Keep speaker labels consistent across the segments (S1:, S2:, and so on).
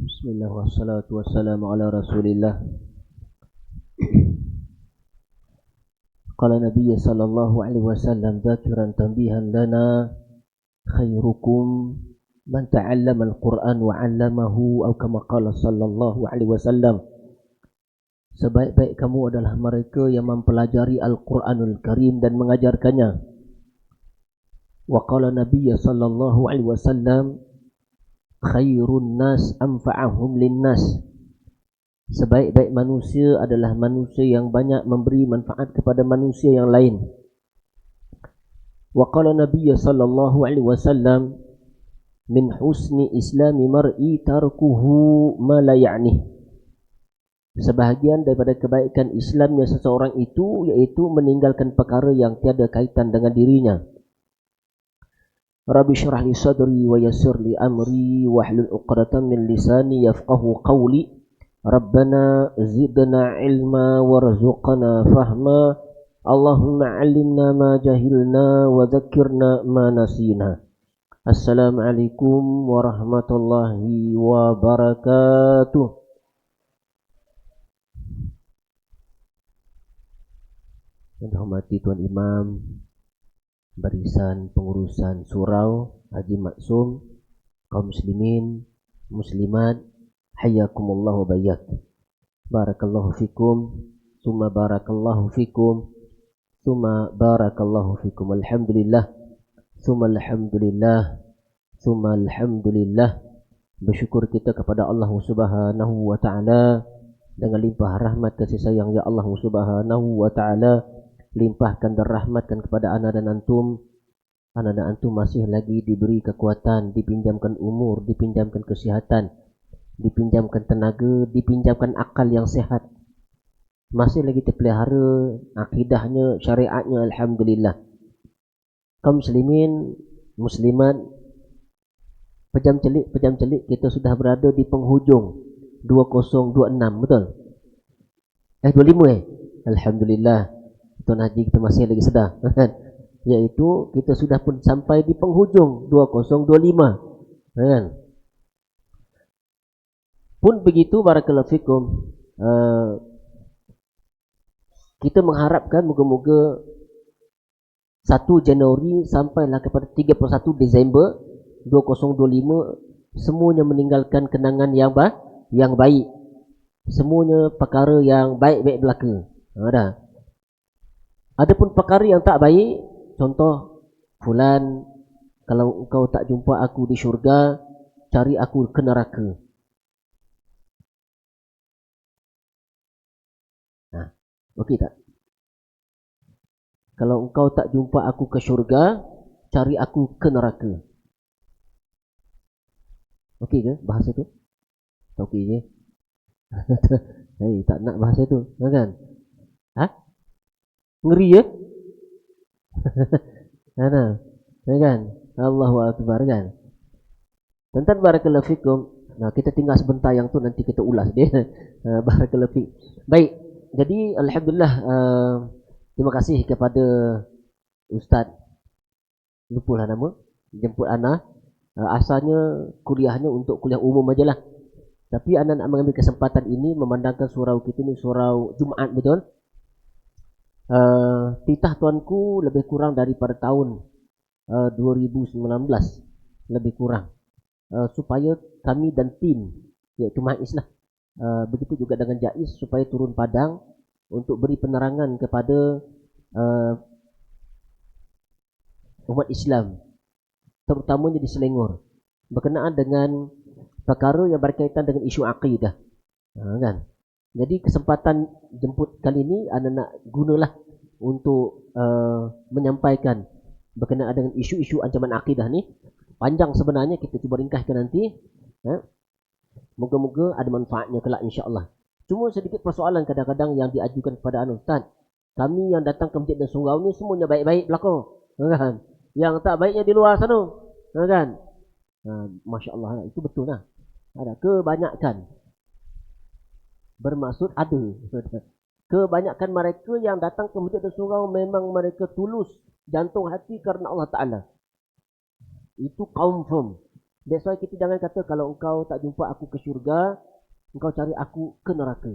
S1: Bismillah wassalatu wassalamu ala rasulillah. Qala Nabiya sallallahu alaihi wasallam dhakiran tanbihan lana khairukum man ta'allama al-Quran wa 'allamahu atau kama qala sallallahu alaihi wasallam. Sebaik-baik kamu adalah mereka yang mempelajari Al-Quranul Karim dan mengajarkannya. Wa qala Nabiya sallallahu alaihi wasallam khairun nas anfa'ahum lin-nas. Sebaik-baik manusia adalah manusia yang banyak memberi manfaat kepada manusia yang lain. Wa qala Nabiy sallallahu alaihi wasallam min husni islami mar'i tarkuhu ma la ya'nih. Sebahagian daripada kebaikan Islamnya seseorang itu iaitu meninggalkan perkara yang tiada kaitan dengan dirinya. Rabbi syrah li sadri wa yassir li amri wahlul 'uqdatam min lisani yafqahu qawli. Rabbana zidna ilma warzuqna fahma. Allahumma 'allimna ma jahilna wa dhakkirna ma nasina. Assalamualaikum warahmatullahi wabarakatuh. Yang dihormati Tuan Imam, barisan pengurusan surau, Haji Maksum, kaum muslimin, muslimat, hayyakumullah wa bayyak. Barakallahu fikum, summa barakallahu fikum, summa barakallahu fikum. Alhamdulillah, summa alhamdulillah, summa alhamdulillah. Bersyukur kita kepada Allah Subhanahu wa taala dengan limpah rahmat kasih sayang ya Allah Subhanahu wa taala. Limpahkan dan rahmatkan kepada anak dan antum. Anak dan antum masih lagi diberi kekuatan, dipinjamkan umur, dipinjamkan kesihatan, dipinjamkan tenaga, dipinjamkan akal yang sehat. Masih lagi terpelihara akidahnya, syariatnya, alhamdulillah. Kaum muslimin, muslimat, pejam celik kita sudah berada di penghujung 2026, betul? 25 alhamdulillah. Tuan Haji kita masih lagi sedar. Iaitu kita sudah pun sampai di penghujung 2025. Kan? Pun begitu barakallahu fikum, kita mengharapkan moga-moga 1 Januari sampailah kepada 31 Disember 2025 semuanya meninggalkan kenangan yang baik. Semuanya perkara yang baik-baik berlaku. Ada. Adapun perkara yang tak baik, contoh fulan, kalau engkau tak jumpa aku di syurga, cari aku ke neraka. Nah, okey tak? Kalau engkau tak jumpa aku ke syurga, cari aku ke neraka. Okey ke bahasa tu? Tak okey je. Hey, tak nak bahasa tu, kan? Ha? Ngeri ya? Mana? Kan? Allahu akbar kan? Tuan-tuan barakallahu fikum. Nah, kita tinggal sebentar yang tu nanti kita ulas dia. Barakallahu fik. Baik. Jadi alhamdulillah, terima kasih kepada Ustaz, lupalah nama, jemput Ana. Asalnya kuliahnya untuk kuliah umum ajalah. Tapi Ana nak mengambil kesempatan ini memandangkan surau kita ni surau Jumaat, betul? Titah tuanku lebih kurang daripada tahun 2019, lebih kurang, supaya kami dan tim iaitu Maiz lah, begitu juga dengan Jaiz supaya turun padang untuk beri penerangan kepada umat Islam, terutamanya di Selangor, berkenaan dengan perkara yang berkaitan dengan isu akidah, kan? Jadi kesempatan jemput kali ini anda nak gunalah untuk menyampaikan berkenaan dengan isu-isu ancaman akidah ni. Panjang sebenarnya, kita cuba ringkaskan nanti. Moga-moga ada manfaatnya kelak insya-Allah. Cuma sedikit persoalan kadang-kadang yang diajukan kepada Ustaz. Kami yang datang ke masjid dan surau ni semuanya baik-baik belaka, kan? Yang tak baiknya di luar sana, kan? Masya-Allah, itu betul lah. Ada kebanyakan. Bermaksud ada. Kebanyakan mereka yang datang ke masjid dan surau memang mereka tulus jantung hati kerana Allah Ta'ala. Itu confirm. That's why kita jangan kata kalau engkau tak jumpa aku ke syurga, engkau cari aku ke neraka.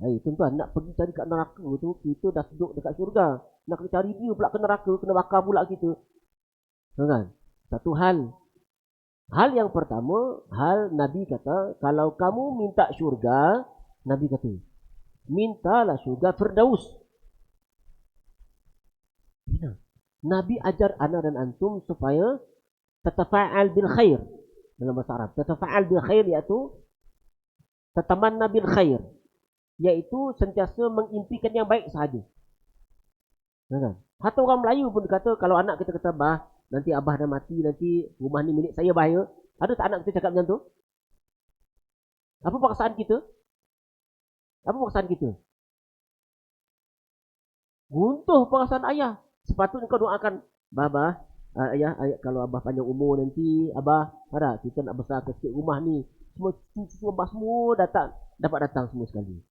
S1: Tuan-tuan, nak pergi cari kat neraka tu, kita dah duduk dekat syurga. Nak kena cari dia pula ke neraka, kena bakar pula kita. Kan? Satu hal. Hal yang pertama, hal Nabi kata, kalau kamu minta syurga, Nabi kata, mintalah syurga Firdaus. Nabi ajar ana dan antum supaya tatafa'al bil khair. Dalam bahasa Arab, tatafa'al bil khair iaitu tatamanna bil khair, iaitu sentiasa mengimpikan yang baik sahaja. Kan? Hatta orang Melayu pun kata, kalau anak kita kata, bah, nanti abah dah mati, nanti rumah ni milik saya bahaya. Ada tak anak kita cakap macam tu? Apa paksaan kita? Apa paksaan kita? Runtuh perasaan ayah. Sepatutnya kau doakan, bah, ayah, kalau abah panjang umur nanti, abah, ada kita nak besar ke sikit rumah ni. Semua cucu abah semua dapat datang semua sekali.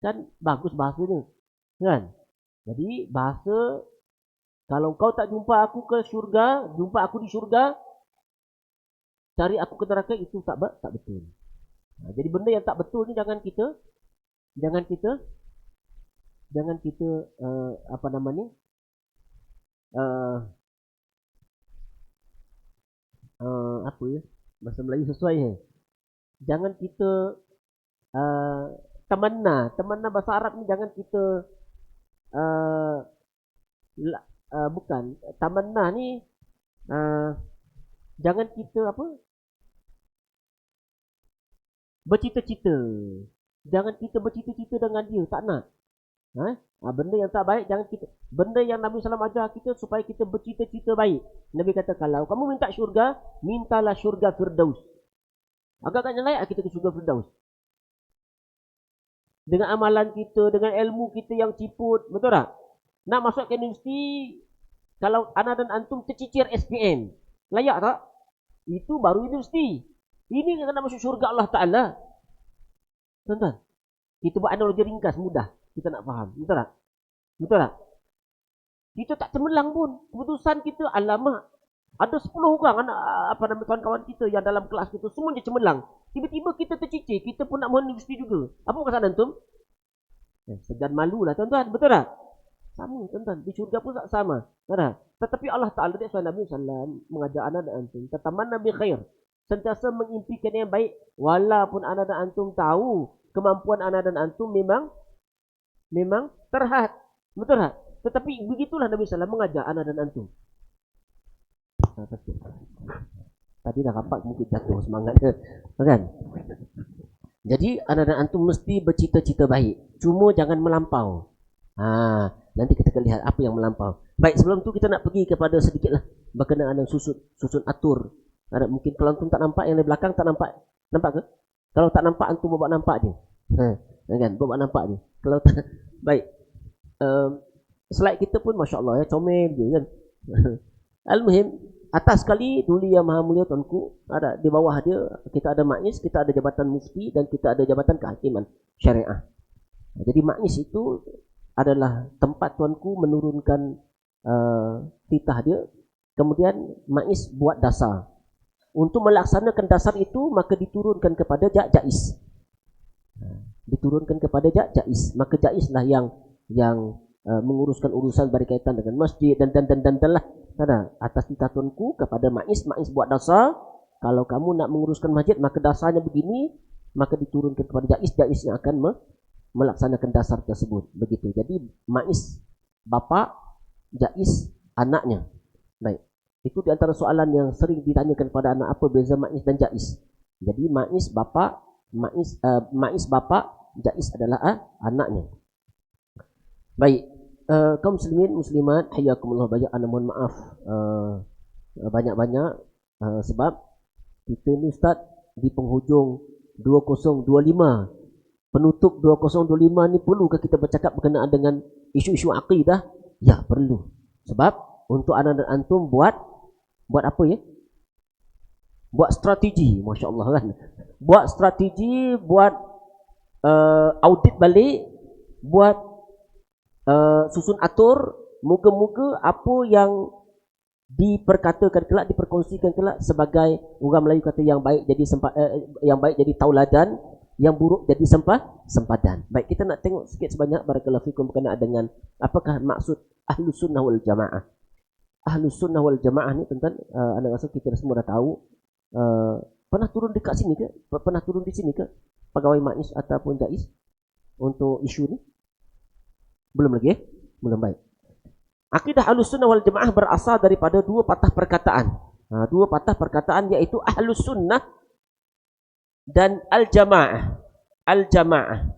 S1: Kan bagus bahasanya. Kan? Jadi bahasa, kalau kau tak jumpa aku ke syurga, jumpa aku di syurga, cari aku ke neraka, itu tak betul. Jadi benda yang tak betul ni jangan kita apa namanya? Apa ya? Bahasa Melayu sesuai ya. Jangan kita tamanna bahasa Arab ni jangan kita bukan tamanna ni jangan kita apa bercita-cita. Jangan kita bercita-cita dengan dia, tak nak. Benda yang tak baik jangan kita. Benda yang Nabi SAW ajar kita supaya kita bercita-cita baik. Nabi kata kalau kamu minta syurga, mintalah syurga Firdaus. Agak-agaknya layak kita ke syurga Firdaus. Dengan amalan kita, dengan ilmu kita yang ciput, betul tak? Nak masuk ke universiti, kalau ana dan antum tercicir SPM, layak tak? Itu baru universiti. Ini kan nak masuk syurga Allah Ta'ala. Tuan-tuan, kita buat analogi ringkas, mudah. Kita nak faham, betul tak? Betul tak? Kita tak cemerlang pun. Keputusan kita, alamak, ada 10 orang anak apa nama kawan-kawan kita yang dalam kelas kita semua je cemerlang. Tiba-tiba kita tercicir, kita pun nak masuk universiti juga. Apa perasaan antum? Segan malu lah tuan-tuan, betul tak? Sama tuan-tuan, di syurga pun tak sama. Betul? Tetapi Allah Ta'ala dia Nabi SAW mengajar anak dan antum tatamanna bi khair, sentiasa mengimpikan yang baik, walaupun anak dan antum tahu kemampuan anak dan antum memang terhad, betul tak? Tetapi begitulah Nabi SAW mengajar anak dan antum. Tadi dah rapat mungkin jatuh semangatnya, kan? Jadi anak dan antum mesti bercita-cita baik, cuma jangan melampau. Nanti kita akan lihat apa yang melampau. Baik, sebelum tu kita nak pergi kepada sedikitlah berkenaan dengan susun atur. Ada mungkin kalau antum tak nampak yang di belakang tak nampak ke? Kalau tak nampak antum buat nampak je. Kan? Buat nampak je. Kalau tak baik. Slide kita pun masya-Allah ya, comel je kan. Al-muhim, atas sekali Duli Yang Maha Mulia tuanku, ada di bawah dia kita ada majlis, kita ada jabatan mufti dan kita ada jabatan kehakiman syariah. Jadi majlis itu adalah tempat tuanku menurunkan titah dia. Kemudian majlis buat dasar. Untuk melaksanakan dasar itu maka diturunkan kepada jais. Diturunkan kepada jais. Maka jaislah yang menguruskan urusan berkaitan dengan masjid dan lah. Atas titah tuanku kepada majlis buat dasar. Kalau kamu nak menguruskan masjid maka dasarnya begini, maka diturunkan kepada jais yang akan melaksanakan dasar tersebut. Begitu. Jadi majlis bapa, jais anaknya. Baik. Itu di antara soalan yang sering ditanyakan kepada anak, apa beza majlis dan jais. Jadi majlis bapa, jais adalah anaknya. Baik, kaum muslimin muslimat hayakumullah, banyak ana mohon maaf banyak-banyak sebab kita ni Ustaz di penghujung 2025, penutup 2025 ni, perlukah kita bercakap berkenaan dengan isu-isu akidah? Ya, perlu. Sebab untuk anak dan antum buat apa ya? Buat strategi, masya-Allah kan. Buat strategi, buat audit balik, buat susun atur, moga-moga apa yang diperkatakan kelak, diperkongsikan kelak sebagai orang Melayu kata yang baik jadi yang baik jadi tauladan, yang buruk jadi sempadan. Baik, kita nak tengok sikit sebanyak barakallahu fikum berkenaan dengan apakah maksud Ahlus Sunnah wal Jamaah. Ahlus Sunnah wal Jamaah ni tuan-tuan, anak rasa kita semua dah tahu. Pernah turun dekat sini ke? Pernah turun di sini ke? Pegawai Maknis ataupun Jais untuk isu ni? Belum lagi, belum. Baik. Akidah Ahlus Sunnah wal Jamaah berasal daripada dua patah perkataan. Dua patah perkataan iaitu Ahlus Sunnah dan Al-Jamaah. Al-Jamaah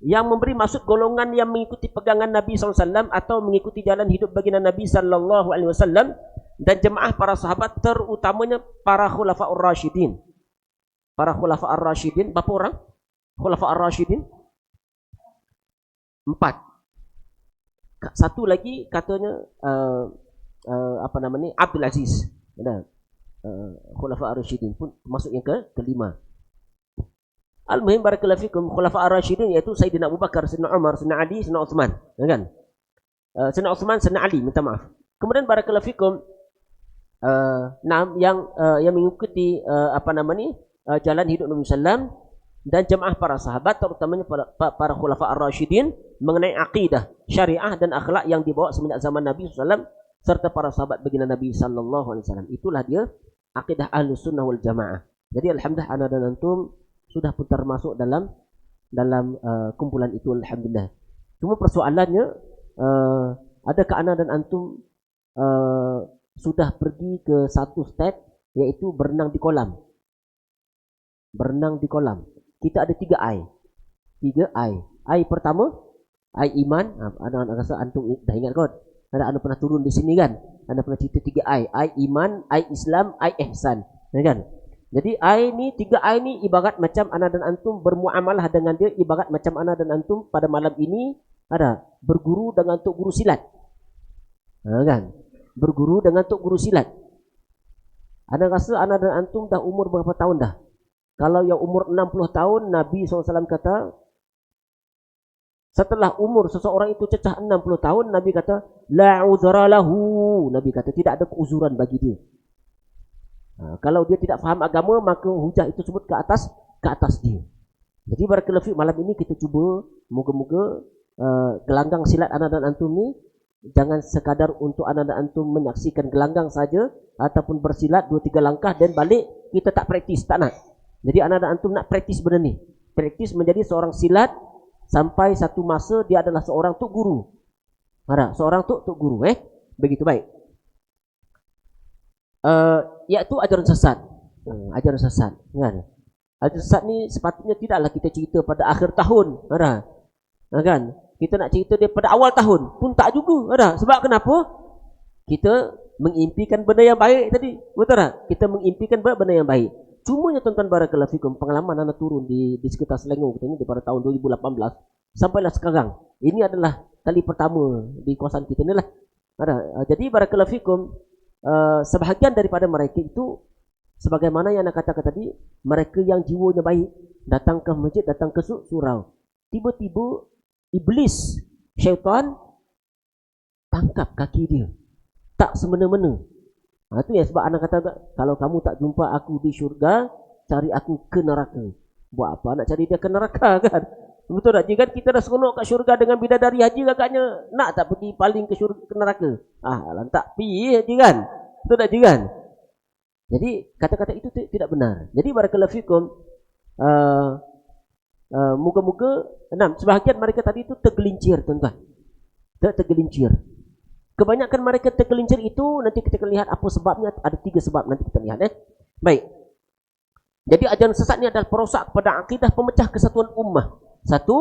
S1: yang memberi maksud golongan yang mengikuti pegangan Nabi SAW atau mengikuti jalan hidup baginda Nabi SAW, dan jemaah para sahabat, terutamanya para Khulafa'ur Rasyidin. Para Khulafa'ur Rasyidin, berapa orang? Khulafa'ur Rasyidin? 4. Satu lagi katanya Abdul Aziz. Khulafa'ur Rasyidin pun masuk yang kelima. Al-Muhim barakallahu fikum, Khulafa'ur Rasyidin iaitu Sayyidina Abu Bakar, Sayyidina Umar, Sayyidina Ali, Sayyidina Uthman, kan? Sayyidina Uthman, Sayyidina Ali, minta maaf. Kemudian barakallahu fikum, yang mengikuti jalan hidup Nabi sallam dan jemaah para sahabat, terutamanya para Khulafa'ur Rasyidin, mengenai akidah, syariah dan akhlak yang dibawa semenjak zaman Nabi sallam serta para sahabat baginda Nabi sallallahu alaihi wasallam. Itulah dia akidah Ahlus Sunnah wal Jamaah. Jadi alhamdulillah ana dan antum sudah pun termasuk dalam kumpulan itu, alhamdulillah. Cuma persoalannya, adakah ana dan antum sudah pergi ke satu step, iaitu berenang di kolam. Berenang di kolam. Kita ada 3 I. 3 I. I pertama, I iman. Ana rasa antum dah ingat kot. Anda pernah turun di sini kan? Anda pernah cerita 3 I. I iman, I Islam, I ihsan. Kan? Jadi I ni, 3 I ni ibarat macam ana dan antum bermuamalah dengan dia, ibarat macam ana dan antum pada malam ini berguru dengan tok guru silat. Kan? Berguru dengan tok guru silat. Ana rasa ana dan antum dah umur berapa tahun dah? Kalau yang umur 60 tahun, Nabi SAW kata, setelah umur seseorang itu cecah 60 tahun, Nabi kata, la uzra lahu. Nabi kata, tidak ada keuzuran bagi dia. Kalau dia tidak faham agama, maka hujah itu sebut ke atas dia. Jadi barakallahu fiik, malam ini kita cuba, moga-moga gelanggang silat anak dan antum ni jangan sekadar untuk anak dan antum menyaksikan gelanggang saja ataupun bersilat 2-3 langkah dan balik, kita tak praktis, tak nak. Jadi anak dan antum nak praktis benda ni. Praktis menjadi seorang silat sampai satu masa dia adalah seorang tok guru. Seorang tok guru, begitu. Baik. Iaitu ajaran sesat. Ajaran sesat, kan? Ajaran sesat ni sepatutnya tidaklah kita cerita pada akhir tahun, kan? Kita nak cerita dia pada awal tahun pun tak juga, Sebab kenapa? Kita mengimpikan benda yang baik tadi, betul tak? Kita mengimpikan benda yang baik. Cumanya tuan-tuan barakallahu fikum, pengalaman anda turun di sekitar Selangor kita ni pada tahun 2018 sampailah sekarang. Ini adalah kali pertama di kawasan kita ni lah. Jadi barakallahu fikum, sebahagian daripada mereka itu, sebagaimana yang anda katakan tadi, mereka yang jiwanya baik, datang ke masjid, datang ke surau. Tiba-tiba iblis, syaitan tangkap kaki dia, tak semena-mena. Itu ya sebab anak kata, kalau kamu tak jumpa aku di syurga, cari aku ke neraka. Buat apa nak cari dia ke neraka, kan? Betul tak? Jika kita dah seronok kat syurga dengan bidadari haji, agaknya nak tak pergi paling ke syurga, ke neraka? Lantak pergi haji, kan? Betul tak, kan? Jadi kata-kata itu tidak benar. Jadi barakallahu fikum, moga-moga, sebahagian mereka tadi itu tergelincir, tuan-tuan. Tergelincir. Kebanyakan mereka tergelincir itu, nanti kita akan lihat apa sebabnya. Ada 3 sebab, nanti kita lihat. Baik. Jadi ajaran sesat ini adalah perosak kepada akidah, pemecah kesatuan ummah. Satu,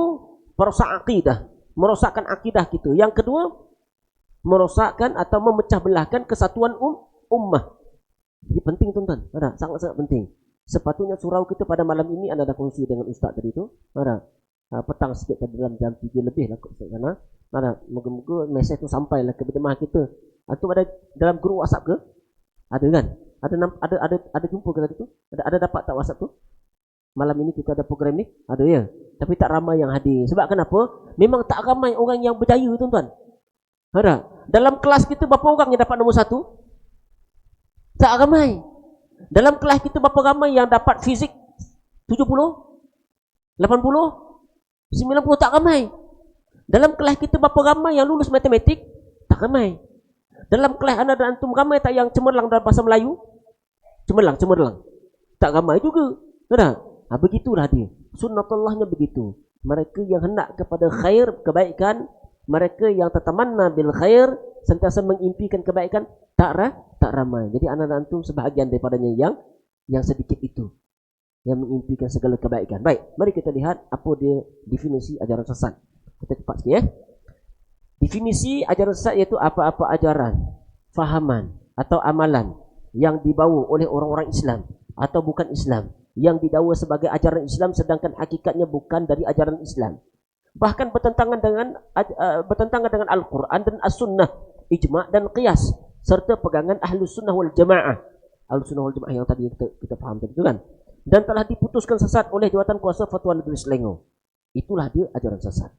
S1: perosak akidah, merosakkan akidah kita. Yang kedua, merosakkan atau memecah belahkan kesatuan ummah. Ini penting, tuan-tuan. Sangat-sangat penting. Sepatutnya surau kita pada malam ini anda dah kongsi dengan ustaz tadi tu. Petang sikit dalam jam 3 lebih lah kot sana. Moga-moga mesej tu sampailah ke jemaah kita. Antum ada dalam grup WhatsApp ke? Ada, kan? Ada jumpa ke tadi tu? Ada dapat tak WhatsApp tu? Malam ini kita ada program ni? Ada, ya. Tapi tak ramai yang hadir. Sebab kenapa? Memang tak ramai orang yang berjaya, tuan-tuan. Ada. Dalam kelas kita berapa orang yang dapat nombor 1? Tak ramai. Dalam kelas kita berapa ramai yang dapat fizik? 70? 80? 90? Tak ramai. Dalam kelas kita berapa ramai yang lulus matematik? Tak ramai. Dalam kelas anda dan antum ramai tak yang cemerlang dalam bahasa Melayu? Cemerlang. Tak ramai juga. Ada. Begitulah dia. Sunnatullahnya begitu. Mereka yang hendak kepada khair, kebaikan, mereka yang tatamanna bil khair, sentiasa mengimpikan kebaikan, tak ramai. Jadi anak antum sebahagian daripadanya yang sedikit itu, yang mengimpikan segala kebaikan. Baik, mari kita lihat apa dia definisi ajaran sesat. Kita cepat sikit ya. Definisi ajaran sesat iaitu apa-apa ajaran, fahaman atau amalan yang dibawa oleh orang-orang Islam atau bukan Islam, yang didakwa sebagai ajaran Islam sedangkan hakikatnya bukan dari ajaran Islam. Bahkan bertentangan dengan Al-Quran dan As-Sunnah, ijma' dan qiyas, serta pegangan Ahlus Sunnah wal Jamaah. Ahlus Sunnah wal Jamaah yang tadi kita faham tadi itu kan. Dan telah diputuskan sesat oleh jawatan kuasa Fatwa Negeri Selangor. Itulah dia ajaran sesat.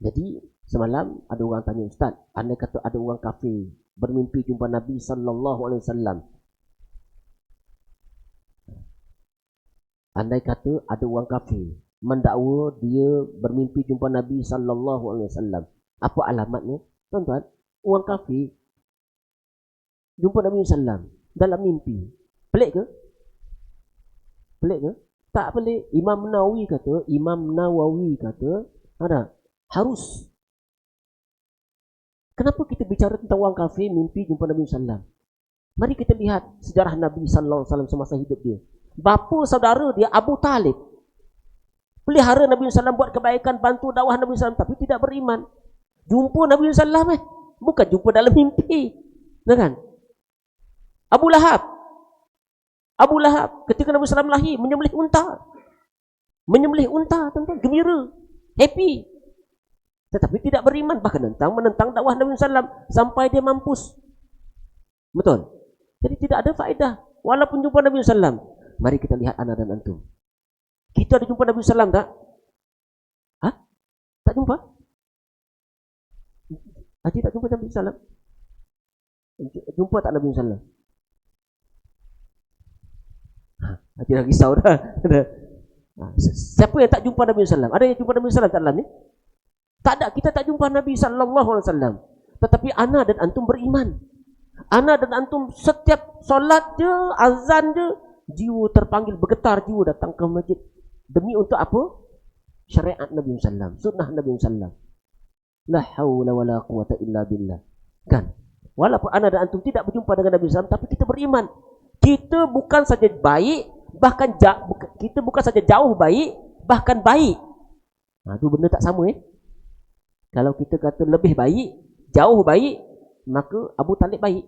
S1: Jadi semalam ada orang tanya, Ustaz, anda kata ada orang kafir bermimpi jumpa Nabi SAW. Andai kata ada orang kafir mendakwa dia bermimpi jumpa Nabi SAW, apa alamatnya? Tuan-tuan, orang kafir jumpa Nabi SAW dalam mimpi. Pelik ke? Pelik ke? Tak pelik. Imam Nawawi kata ada harus. Kenapa kita bicara tentang orang kafir mimpi jumpa Nabi SAW? Mari kita lihat sejarah Nabi SAW semasa hidup dia. Bapa saudara dia Abu Talib pelihara Nabi SAW, buat kebaikan, bantu dakwah Nabi SAW, tapi tidak beriman. Jumpa Nabi SAW bukan jumpa dalam mimpi, kan? Abu Lahab ketika Nabi SAW lahir menyembelih unta, tuan-tuan, gembira, happy, tetapi tidak beriman, bahkan menentang dakwah Nabi SAW sampai dia mampus. Betul? Jadi tidak ada faedah walaupun jumpa Nabi SAW. Mari kita lihat anak dan antum. Kita ada jumpa Nabi SAW tak? Tak jumpa? Haji tak jumpa Nabi SAW? Jumpa tak Nabi SAW? Haji dah risau dah. Siapa yang tak jumpa Nabi SAW? Ada yang jumpa Nabi SAW tak dalam ni? Tak ada, kita tak jumpa Nabi SAW. Tetapi ana dan antum beriman. Ana dan antum setiap solat je, azan je, jiwa terpanggil, bergetar jiwa datang ke masjid. Demi untuk apa? Syariat Nabi SAW, sunnah Nabi SAW. La hawla wa la quwata illa billah. Kan? Walaupun anda dan antum tidak berjumpa dengan Nabi SAW, tapi kita beriman. Kita bukan saja baik, bahkan kita bukan saja jauh baik, bahkan baik. Itu benda tak sama Kalau kita kata lebih baik, jauh baik, maka Abu Talib baik.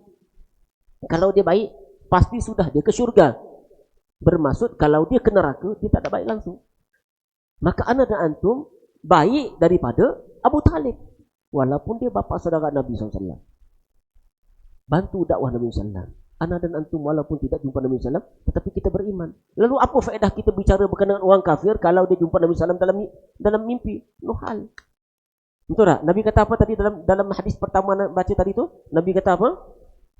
S1: Kalau dia baik, pasti sudah dia ke syurga. Bermaksud kalau dia ke neraka, dia tak ada baik langsung. Maka ana dan antum baik daripada Abu Talib, walaupun dia bapa saudara Nabi SAW. Bantu dakwah Nabi SAW. Ana dan antum walaupun tidak jumpa Nabi SAW, tetapi kita beriman. Lalu apa faedah kita bicara berkenaan orang kafir kalau dia jumpa Nabi SAW dalam mimpi? Nuhal. Betul tak? Nabi kata apa tadi dalam hadis pertama baca tadi tu? Nabi kata apa?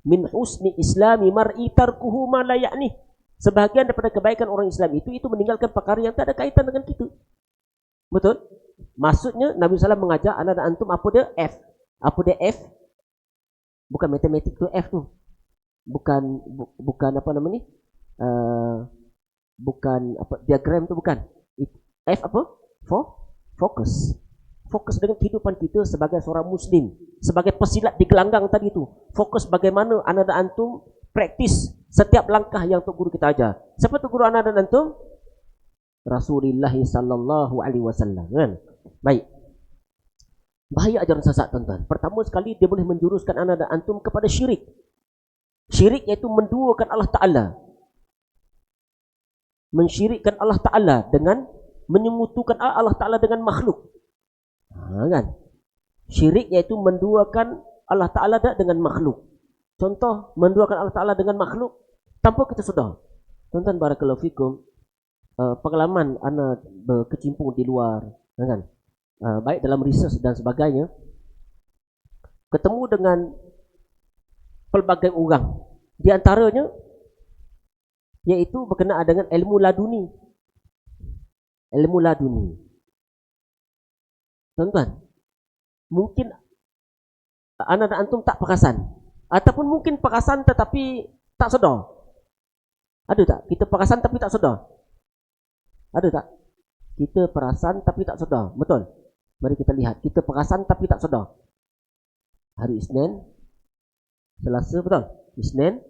S1: Min husni islami mar'i tarkuhu ma la ya'ni. Sebahagian daripada kebaikan orang Islam itu meninggalkan perkara yang tak ada kaitan dengan kita. Betul? Maksudnya Nabi SAW mengajak anak dan antum apa dia? F. Apa dia F? Bukan matematik tu F tu. Bukan apa nama ni? Bukan apa diagram tu bukan. F apa? Fokus. Fokus dengan kehidupan kita sebagai seorang Muslim, sebagai pesilat di gelanggang tadi tu. Fokus bagaimana anak dan antum praktis setiap langkah yang Tok Guru kita ajar. Siapa Tok Guru anak dan antum? Rasulullah sallallahu alaihi wasallam, kan? Baik. Bahaya ajaran sesat, tuan-tuan. Pertama sekali dia boleh menjuruskan anak dan antum kepada syirik. Syirik iaitu menduakan Allah Taala. Mensyirikkan Allah Taala dengan menyekutukan Allah Taala dengan makhluk. Kan? Syirik iaitu menduakan Allah Taala dengan makhluk. Contoh menduakan Allah Taala dengan makhluk tanpa kita sedar. Tuan-tuan barakallahu fikum, pengalaman ana berkecimpung di luar, kan? Baik dalam research dan sebagainya. ketemu dengan pelbagai orang. Di antaranya yaitu berkenaan dengan ilmu laduni. Ilmu laduni. Tuan-tuan, mungkin anak dan antum tak perasan, ataupun mungkin perasan tetapi tak sedar. Ada tak? Kita perasan tapi tak sedar. Ada tak? Kita perasan tapi tak sedar. Betul? Mari kita lihat. Kita perasan tapi tak sedar. Hari Isnin, Selasa, betul? Isnin,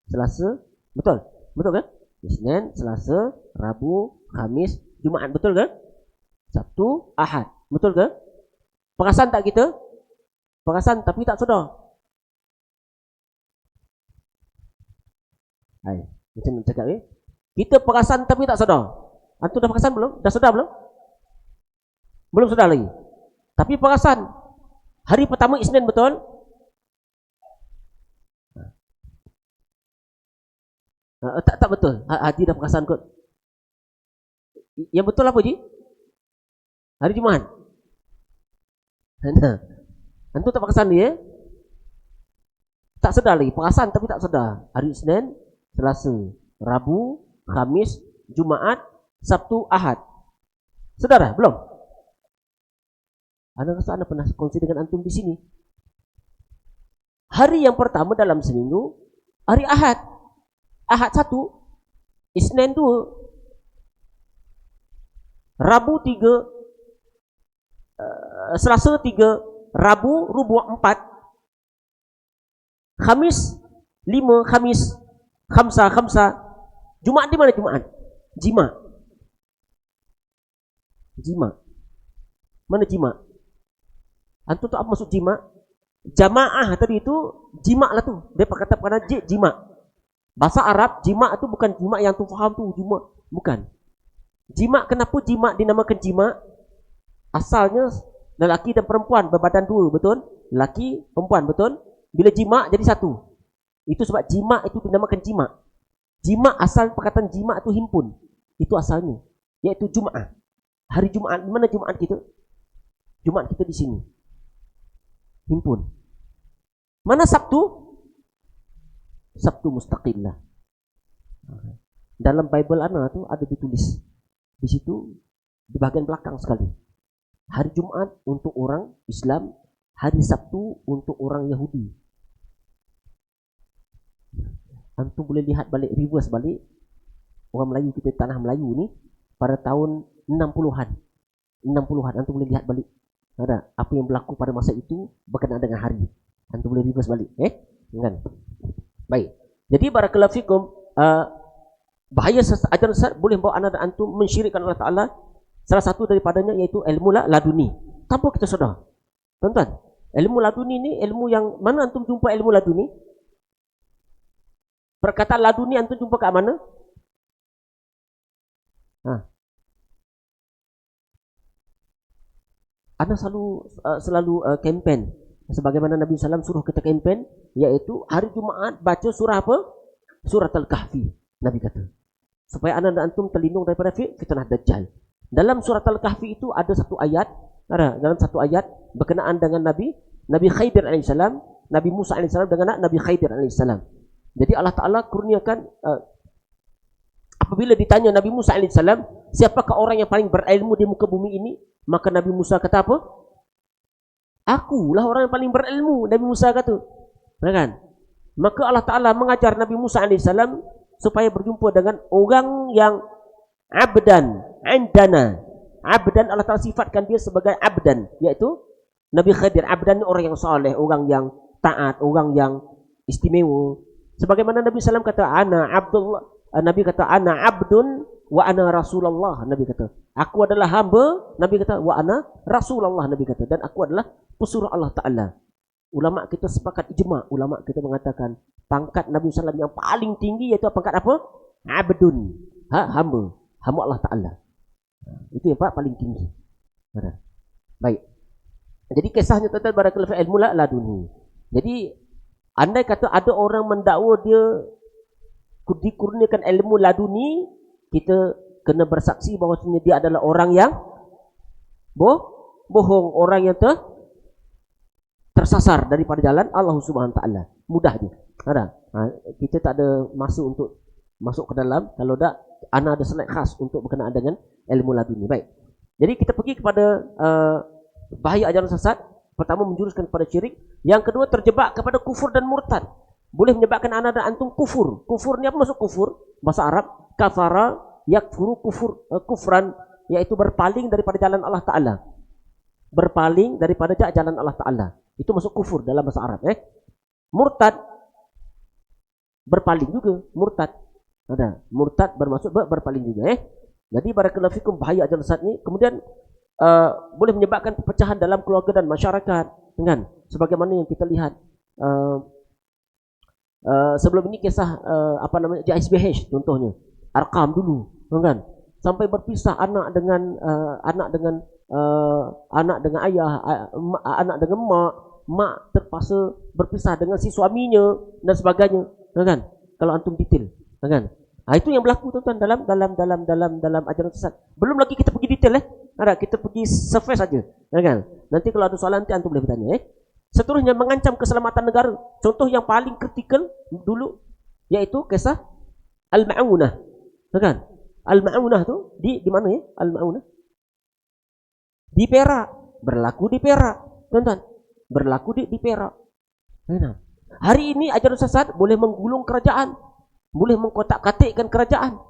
S1: Selasa, betul? Betul kan? Isnin, Selasa, Rabu, Khamis, Jumaat, betul kan? Sabtu, Ahad, betul kan? Perasan tak kita? Perasan tapi tak sedar. Hai, macam nak cakap ni? Kita perasan tapi tak sedar. Antum dah perasan belum? Dah sedar belum? Belum sedar lagi. Tapi perasan. Hari pertama Isnin, betul? Tak betul. Haji dah perasan kot. Yang betul apa, Ji? Hari Jumaat. Nah, antum tak perasan dia? Tak sedar lagi. Perasan tapi tak sedar. Hari Isnin, Selasa, Rabu, Khamis, Jumaat, Sabtu, Ahad. Sedar dah? Belum? Anda rasa anda pernah kongsi dengan antum di sini? Hari yang pertama dalam seminggu, hari Ahad. Ahad 1, Isnin 2, Rabu 3, Selasa 3, Rabu, Rubu' 4, Khamis 5, Khamis Khamsa, Jumaat di mana Jumaat? Jima. Mana jima? Antum tahu apa maksud jima? Jamaah tadi itu jima lah tu. Dia kata pada jima. Bahasa Arab jima itu bukan jima yang tu faham tu jima, bukan. Jima, kenapa jima dinamakan jima? Asalnya lelaki dan perempuan berbadan dua, betul? Lelaki, perempuan, betul? Bila jima jadi satu. Itu sebab jima itu dinamakan jima. Jima, asal perkataan jima itu himpun. Itu asalnya, yaitu Jumaat. Hari Jumaat, mana Jumaat kita? Jumaat kita di sini. Himpun. Mana Sabtu? Sabtu mustaqillah. Dalam Bible ana tu ada ditulis. Di situ di bahagian belakang sekali. Hari Jumaat untuk orang Islam, hari Sabtu untuk orang Yahudi. Antum boleh lihat balik, reverse balik. Orang Melayu kita, tanah Melayu ni pada tahun 60-an. 60-an antum boleh lihat balik. Ada apa yang berlaku pada masa itu berkenaan dengan hari. Antum boleh reverse balik, kan? Baik. Jadi barakallahu fikum, bahaya ajaran sesat boleh membawa anda dan antum mensyirikkan Allah Taala. Salah satu daripadanya yaitu ilmu laduni. Tanpa kita sedar. Tuan-tuan, ilmu laduni ni ilmu yang mana antum jumpa ilmu laduni? Perkataan laduni antum jumpa kat mana? Anda selalu kempen sebagaimana Nabi SAW suruh kita kempen, yaitu hari Jumaat baca surah apa? Surat Al-Kahfi. Nabi kata supaya anda dan antum terlindung daripada fitnah Dajjal. Dalam surat Al-Kahfi itu ada satu ayat, dalam satu ayat berkenaan dengan Nabi Khidir alaihissalam, Nabi Musa alaihissalam dengan Nabi Khidir alaihissalam. Jadi Allah Ta'ala kurniakan, apabila ditanya Nabi Musa alaihissalam, siapakah orang yang paling berilmu di muka bumi ini? Maka Nabi Musa kata apa? Akulah orang yang paling berilmu, Nabi Musa kata. Kan? Maka Allah Ta'ala mengajar Nabi Musa alaihissalam supaya berjumpa dengan orang yang abdan, indana. Abdan, Allah Ta'ala sifatkan dia sebagai abdan, iaitu Nabi Khidir. Abdan ni orang yang soleh, orang yang taat, orang yang istimewa. Sebagaimana Nabi SAW kata, ana Abdullah. Nabi kata, ana abdun wa ana Rasulullah. Nabi kata, aku adalah hamba. Nabi kata, wa ana Rasulullah. Nabi kata, dan aku adalah pesuruh Allah Ta'ala. Ulama kita sepakat ijma'. Ulama kita mengatakan pangkat Nabi SAW yang paling tinggi iaitu pangkat apa? Abdun. Hamba. Hamba Allah Ta'ala. Itu yang paling tinggi. Baik. Jadi kisahnya tentang barakallahu ilmu laduni. Jadi andai kata ada orang mendakwa dia dikurniakan ilmu laduni, kita kena bersaksi bahawasanya dia adalah orang yang bohong, orang yang tersasar daripada jalan Allah Subhanahu Wa Taala. Mudah je. Ada. Kita tak ada masa untuk masuk ke dalam. Kalau tak, ana ada slide khas untuk berkenaan dengan ilmu laduni. Baik. Jadi kita pergi kepada bahaya ajaran sesat. Pertama, menjuruskan kepada syirik. Yang kedua, terjebak kepada kufur dan murtad. Boleh menyebabkan ana dan antum kufur. Kufur ni apa maksud kufur? Bahasa Arab, kafara yakfuru kufran, iaitu berpaling daripada jalan Allah Ta'ala. Berpaling daripada jalan Allah Ta'ala. Itu masuk kufur dalam bahasa Arab. Murtad, berpaling juga. Murtad. Ada. Murtad bermaksud berpaling juga. Jadi barakallahu fikum, bahaya ajaran sesat ni. Kemudian boleh menyebabkan perpecahan dalam keluarga dan masyarakat. Kan? Sebagaimana yang kita lihat. Sebelum ini kisah JSBH contohnya. Arkam dulu. Kan? Sampai berpisah anak dengan ayah, anak dengan mak terpaksa berpisah dengan si suaminya dan sebagainya, kan? Kalau antum detail, kan? Itu yang berlaku tuan-tuan dalam ajaran sesat. Belum lagi kita pergi detail, kita pergi surface saja, kan? Nanti kalau ada soalan nanti antum boleh bertanya. Seterusnya, mengancam keselamatan negara. Contoh yang paling kritikal dulu iaitu kisah Al-Ma'unah, kan? Al-Ma'unah tu di mana ya? Al-Ma'unah di Perak, berlaku di Perak, tuan-tuan. Berlaku di Perak. Hari ini ajaran sesat boleh menggulung kerajaan, boleh mengkotak-katikkan kerajaan.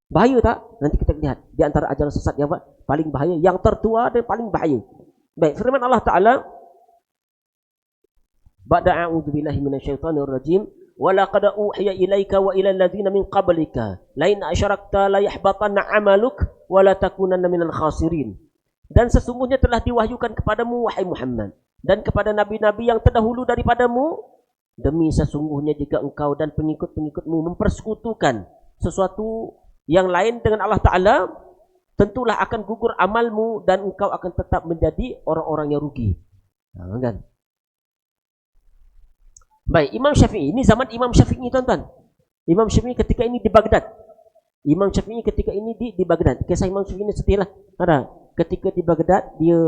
S1: Bahaya tak? Nanti kita lihat di antara ajaran sesat yang paling bahaya, yang tertua dan paling bahaya. Baik, firman Allah Ta'ala, ba'da a'udzubillahi minasyaitonir rajim, wa laqad uhiya ilaika wa ilal ladzina min qablika la in asyrakta la yahbatanna 'amaluk wa la takunanna minal khasirin. Dan sesungguhnya telah diwahyukan kepadamu wahai Muhammad dan kepada nabi-nabi yang terdahulu daripadamu, demi sesungguhnya jika engkau dan pengikut-pengikutmu mempersekutukan sesuatu yang lain dengan Allah Ta'ala, tentulah akan gugur amalmu dan engkau akan tetap menjadi orang-orang yang rugi. Kan? Baik, Imam Syafi'i, ini zaman Imam Syafi'i, tuan-tuan. Imam Syafi'i ketika ini di Baghdad. Imam Syafi'i ketika ini di Baghdad. Kisah Imam Syafi'i ini setilah ada. Ketika di Baghdad, dia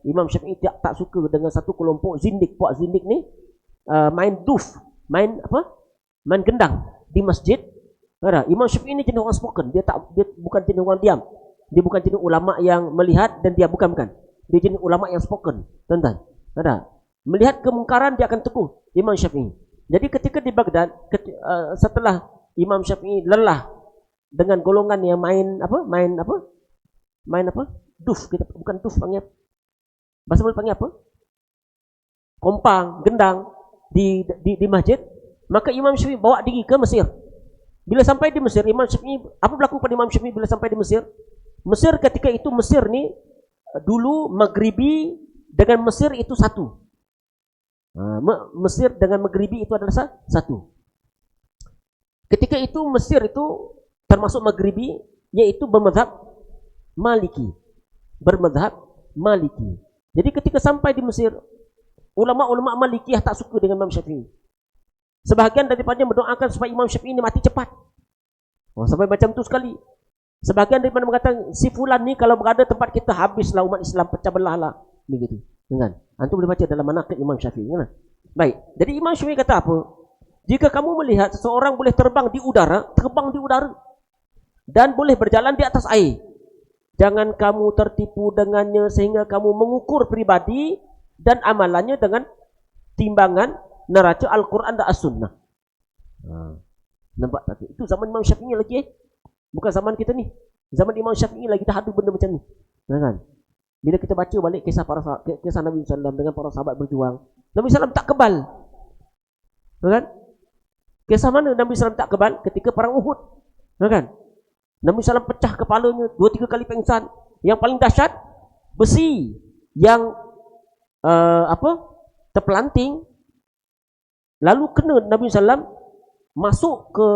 S1: Imam Syafi'i tak suka dengan satu kelompok zindik. Puak zindik ni main duf, main gendang di masjid. Ada. Imam Syafi'i ini jenis orang spoken. Dia bukan jenis orang diam. Dia bukan jenis ulama yang melihat dan dia bukan. Dia jenis ulama yang spoken, tuan-tuan. Ada. Melihat kemungkaran dia akan teguh, Imam Syafi'i. Jadi ketika di Baghdad, setelah Imam Syafi'i lelah dengan golongan yang main duf, kita bukan duf, panggil bahasa Melayu panggil apa? Kompang, gendang di masjid. Maka Imam Syafi'i bawa diri ke Mesir. Bila sampai di Mesir, Imam Syafi'i, apa berlaku pada Imam Syafi'i bila sampai di Mesir? Mesir ketika itu, Mesir ni dulu Maghribi dengan Mesir itu satu. Mesir dengan Maghribi itu adalah satu. Ketika itu Mesir itu termasuk Maghribi, yaitu bermadhab Maliki. Jadi ketika sampai di Mesir, ulama-ulama Malikiyah tak suka dengan Imam Syafi'i. Sebahagian daripadanya mendoakan supaya Imam Syafi'i ini mati cepat. Sampai macam tu sekali. Sebahagian daripada mengatakan, si fulan ni kalau berada tempat kita, habislah umat Islam, pecah belah lah. Begitu. Kan? Antum boleh baca dalam manaqib Imam Syafi'i. Kan? Baik. Jadi Imam Syafi'i kata apa? Jika kamu melihat seseorang boleh terbang di udara dan boleh berjalan di atas air, jangan kamu tertipu dengannya sehingga kamu mengukur pribadi dan amalannya dengan timbangan neraca Al-Quran dan As-Sunnah. Nampak tak? Itu zaman Imam Syafi'i lagi. Bukan zaman kita ni. Zaman Imam Syafi'i lagi dah ada benda macam ni. Kan? Bila kita baca balik kisah Nabi SAW dengan para sahabat berjuang, Nabi SAW tak kebal. Kan? Kisah mana Nabi SAW tak kebal? Ketika perang Uhud. Kan? Nabi SAW pecah kepalanya 2-3 kali pengsan. Yang paling dahsyat, besi yang terpelanting, lalu kena Nabi SAW masuk ke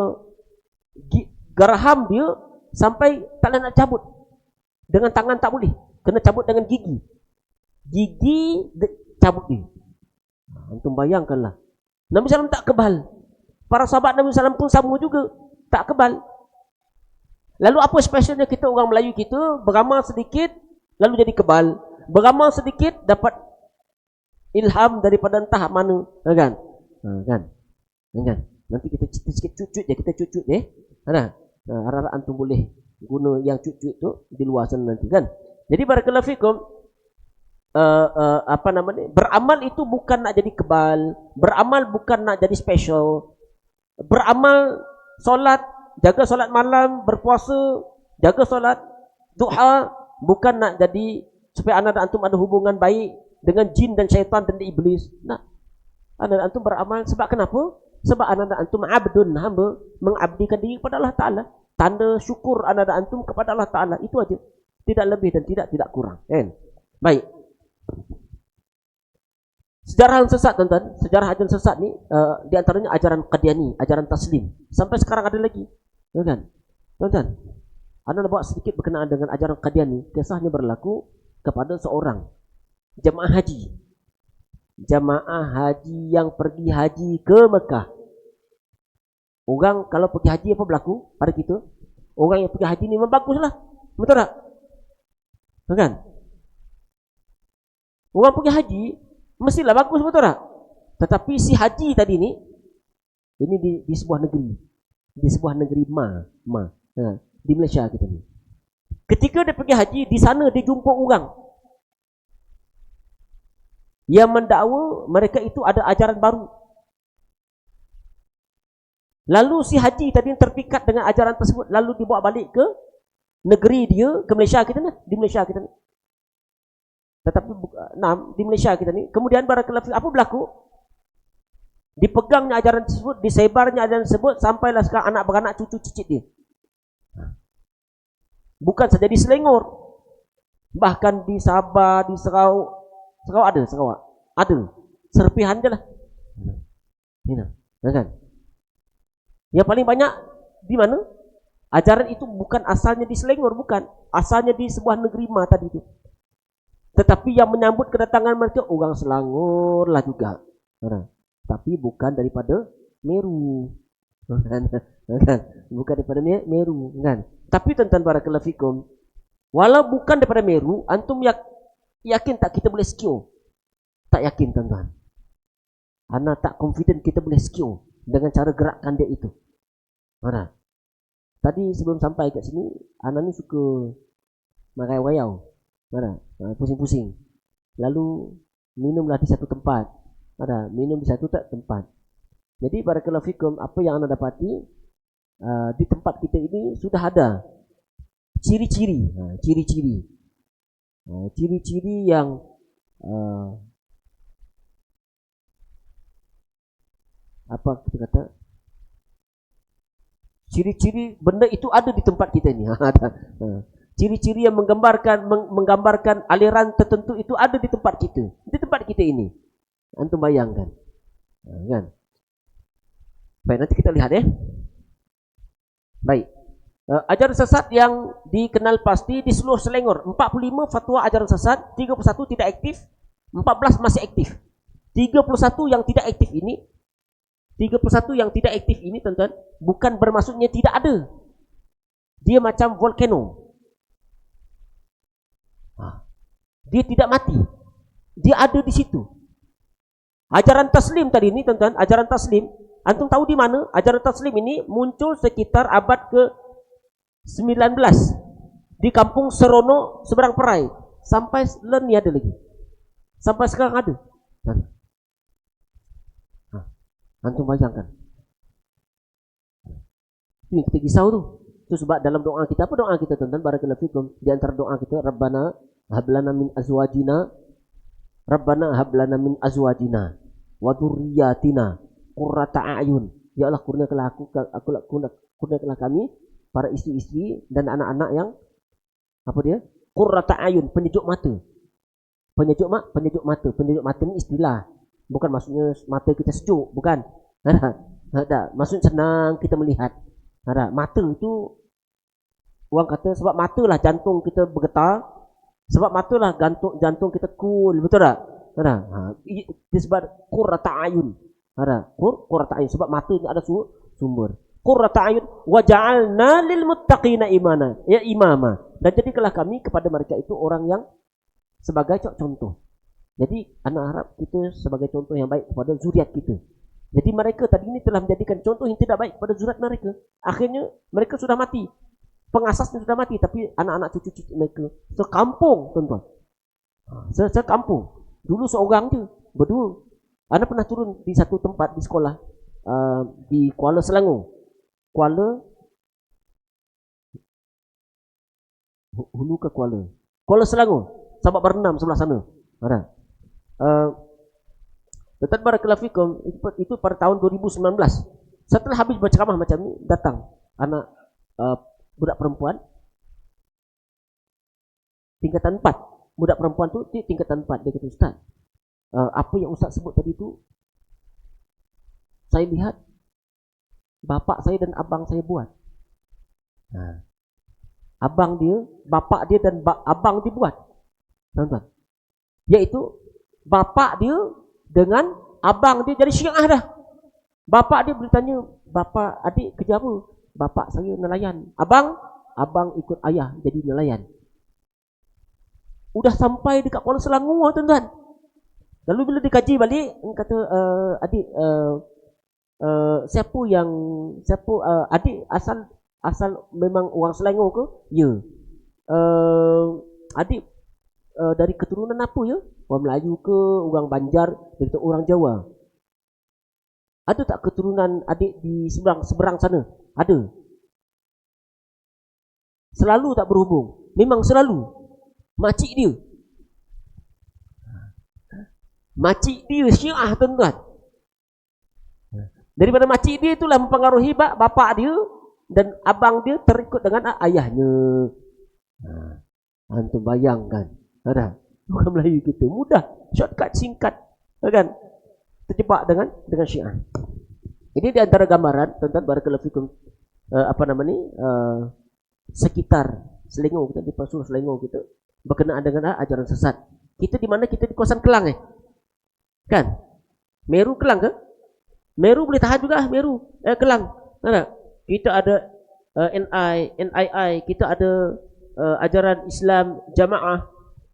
S1: garaham dia sampai tak nak cabut. Dengan tangan tak boleh. Kena cabut dengan gigi. Cabut dia. Antum bayangkanlah. Nabi SAW tak kebal. Para sahabat Nabi SAW pun sama juga. Tak kebal. Lalu apa spesialnya kita orang Melayu kita, beramal sedikit, lalu jadi kebal.
S2: beramal sedikit dapat ilham daripada entah mana, kan? Kan? Nanti kita sikit cucut je, kita cucut je. Harap antum boleh guna yang cucut tu di luar sana nanti, kan? Jadi barakallahu fikum, beramal itu bukan nak jadi kebal, beramal bukan nak jadi special. Beramal, solat, jaga solat malam, berpuasa, jaga solat duha, bukan nak jadi supaya anak dan antum ada hubungan baik dengan jin dan syaitan dan iblis. Nah, anak dan antum beramal sebab kenapa? Sebab anak dan antum abdun, hamba, mengabdikan diri kepada Allah Ta'ala. Tanda syukur anak dan antum kepada Allah Ta'ala, itu aja. Tidak lebih dan tidak kurang, kan? Baik. Sejarah yang sesat, tuan-tuan, sejarah ajaran sesat ni, di antaranya ajaran Qadiani, ajaran Taslim. Sampai sekarang ada lagi, kan? Tuan-tuan, anda nak buat sedikit berkenaan dengan ajaran Qadiani. Kisahnya berlaku kepada seorang jemaah haji. Jemaah haji yang pergi haji ke Mekah. Orang kalau pergi haji apa berlaku pada kita? Orang yang pergi haji ni memang baguslah. Betul tak? Kan? Orang pergi haji mestilah bagus, betul tak? Tetapi si haji tadi ni, ini di sebuah negeri. Di sebuah negeri di Malaysia kita ni. Ketika dia pergi haji, di sana dia jumpa orang yang mendakwa mereka itu ada ajaran baru. Lalu si haji tadi terpikat dengan ajaran tersebut, lalu dibawa balik ke negeri dia, ke Malaysia kita ni, di Malaysia kita ni. Tetapi di Malaysia kita ni, kemudian barakallahu apa berlaku? Dipegangnya ajaran tersebut, disebarnya ajaran tersebut, sampailah sekarang anak beranak, cucu cicit dia. Bukan saja di Selangor, bahkan di Sabah, di Sarawak ada. Serpihan je lah. Ini, kan? Yang paling banyak di mana? Ajaran itu bukan asalnya di Selangor, bukan. Asalnya di sebuah negeri tadi itu. Tetapi yang menyambut kedatangan mereka orang Selangor lah juga. Tapi bukan daripada Meru. Bukan daripada Meru, kan? Tapi tuan-tuan barakallahu fikum, walau bukan daripada Meru, antum yakin tak kita boleh secure? Tak yakin, tuan-tuan. Ana tak confident kita boleh secure dengan cara gerakkan dia itu. Tadi sebelum sampai kat sini, Ana ni suka marai wayau. Pusing-pusing. Lalu minumlah di satu tempat. Minum di satu tempat. Jadi barakallahu fikum, apa yang Anda dapati di tempat kita ini sudah ada ciri-ciri yang apa kita kata, ciri-ciri benda itu ada di tempat kita ini. Ciri-ciri yang menggambarkan aliran tertentu itu ada di tempat kita ini. Antum bayangkan, kan? Baik, nanti kita lihat Baik. Ajaran sesat yang dikenal pasti di seluruh Selangor. 45 fatwa ajaran sesat, 31 tidak aktif, 14 masih aktif. 31 yang tidak aktif ini, tuan-tuan, bukan bermaksudnya tidak ada. Dia macam volcano. Dia tidak mati. Dia ada di situ. Ajaran Taslim tadi ini, tuan-tuan, ajaran Taslim, antum tahu di mana? Ajaran Taslim ini muncul sekitar abad ke-19 di kampung Serono, seberang Perai. Sampai ni ada lagi. Sampai sekarang ada. Antum bayangkan. Ini kita kisah tu. Itu sebab dalam doa kita, apa doa kita, tuan-tuan? Barakallahu fikum. Di antara doa kita, Rabbana hablana min azwajina wa dzurriyyatina qurrata a'yun. Ya Allah, kurniakanlah kurniakanlah kami, para istri-istri dan anak-anak yang qurrata a'yun, penyejuk mata. Penyejuk mata ni istilah. Bukan maksudnya mata kita sejuk, bukan. Ada. Maksud senang kita melihat. Mata itu orang kata sebab mata lah jantung kita bergetar, sebab mata lah jantung kita cool, betul tak? Disebut qurrata ayun. Qurrata ayun sebab mata ni ada sumber. Qurrata ayun wa ja'alna lil muttaqina imama. Dan jadikanlah kami kepada mereka itu orang yang sebagai contoh. Jadi anak Arab kita sebagai contoh yang baik kepada zuriat kita. Jadi mereka tadi ini telah menjadikan contoh yang tidak baik kepada zuriat mereka. Akhirnya mereka sudah mati. Pengasasnya sudah mati, tapi anak-anak cucu-cucu mereka sekampung, tuan-tuan. Sekampung. Dulu seorang je, berdua. Ana pernah turun di satu tempat di sekolah di Kuala Selangor. Hulu ke Kuala Selangor. Sabak berenam sebelah sana. Ada. Tetap barakallahu fikum, itu pada tahun 2019. Setelah habis berceramah macam ni, datang anak budak perempuan tingkatan 4. Budak perempuan tu tingkatan 4. Dia kata, Ustaz, apa yang Ustaz sebut tadi tu, saya lihat bapak saya dan abang saya buat. Abang dia, bapak dia dan abang dia buat. Tuan-tuan. Iaitu bapak dia dengan abang dia jadi Syiah dah. Bapak dia bertanya, bapak adik kerja apa? Bapak saya nelayan. Abang ikut ayah jadi nelayan. Udah sampai dekat Kuala Selangor, tuan-tuan. Lalu bila dikaji balik, kata adik adik asal memang orang Selangor ke? Ya. Adik dari keturunan apa ya? Orang Melayu ke, orang Banjar, dari orang Jawa. Ada tak keturunan adik di seberang sana? Ada. Selalu tak berhubung. Memang selalu. Makcik dia Syiah, tuan-tuan. Daripada makcik dia itulah mempengaruhi bapak dia dan abang dia terikut dengan ayahnya. Antum bayangkan. Ada. Orang Melayu kita mudah, shortcut, singkat, kan? Terjebak dengan Syiah. Ini di antara gambaran, tuan-tuan, barakallahu fikum, sekitar Selangor kita, di Pasir Selangor kita, berkenaan dengan ajaran sesat. Kita di mana? Kita di kawasan Kelang kan? Meru Kelang ke? Meru boleh tahan juga, Meru. Kelang. Ada. Kita ada NII, kita ada ajaran Islam Jamaah,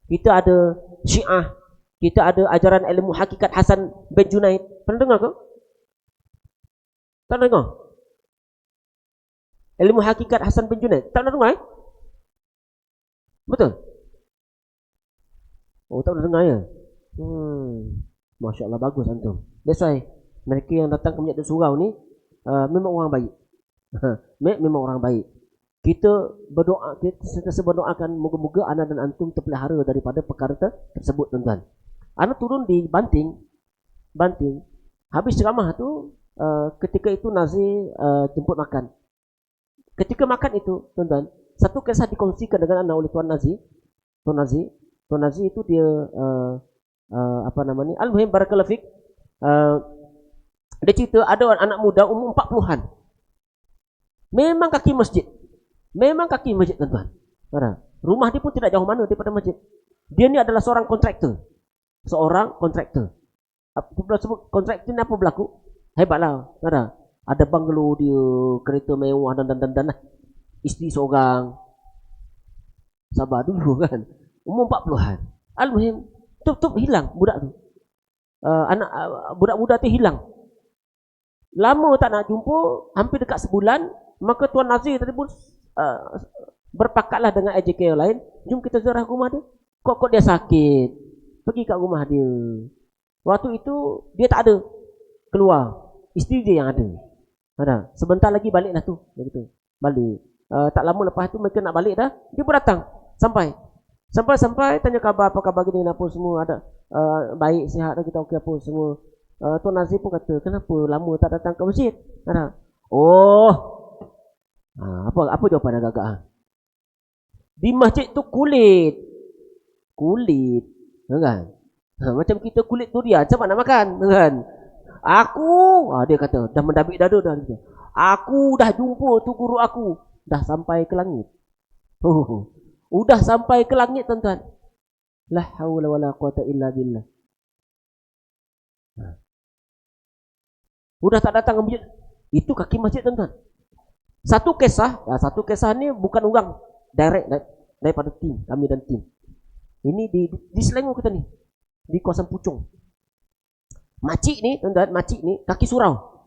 S2: kita ada Syiah, kita ada ajaran ilmu hakikat Hasan bin Junaid. Pernah dengar ke? Tak dengar? Ilmu hakikat Hasan bin Junaid. Tak dengar Betul? Oh, tak pernah dengar ya? Masya Allah, bagus antum. That's why mereka yang datang ke Masjid Surau ni memang orang baik. Memang orang baik. Kita berdoa, kita berdoakan moga-moga ana dan antum terpelihara daripada perkara tersebut, tuan-tuan. Ana turun di Banting. Habis ceramah tu, ketika itu Nazi jemput makan. Ketika makan itu, tuan-tuan, satu kisah dikongsikan dengan ana oleh Tuan Nazi. Tuan Nazi itu dia Al-Muhim barakallahu fik. Dia cerita ada anak muda umur 40-an. Memang kaki masjid, tuan-tuan. Rumah dia pun tidak jauh mana daripada masjid. Dia ni adalah seorang kontraktor. Apa sebut kontraktor ni apa berlaku? Hebatlah. Ada banglo dia, kereta mewah dan isteri seorang. Sabar dulu kan. Umur 40-an. Al-Muhim, tup hilang budak tu. Budak-budak tu hilang. Lama tak nak jumpa, hampir dekat sebulan. Maka Tuan Nazir tadi pun berpakatlah dengan AJK yang lain. Jom kita ziarah rumah dia. Kok dia sakit. Pergi kat rumah dia. Waktu itu dia tak ada keluar. Isteri dia yang ada. Sebentar lagi baliklah tu. Begitu. Balik. Tak lama lepas tu mereka nak balik dah. Dia pun datang. Sampai tanya khabar, apa khabar gini, apa semua ada. Baik, sihat dah, kita okey apa semua. Tuan Nazir pun kata, kenapa lama tak datang ke masjid? Apa jawapan agak-agak? Di masjid tu kulit, kan? Macam kita kulit durian, siapa nak makan, kan? Aku, dia kata, dah mendabik dada dah. Aku dah jumpa tu guru aku, dah sampai ke langit. Udah sampai ke langit, tuan-tuan. La haula wala quwata illa billah. Udah tak datang ke masjid. Itu kaki masjid, tuan-tuan. Satu kisah ni bukan orang direct daripada tim, kami dan tim. Ini di Selangor kita nih, di kawasan Puchong. Makcik ni, tuan-tuan, makcik ni kaki surau.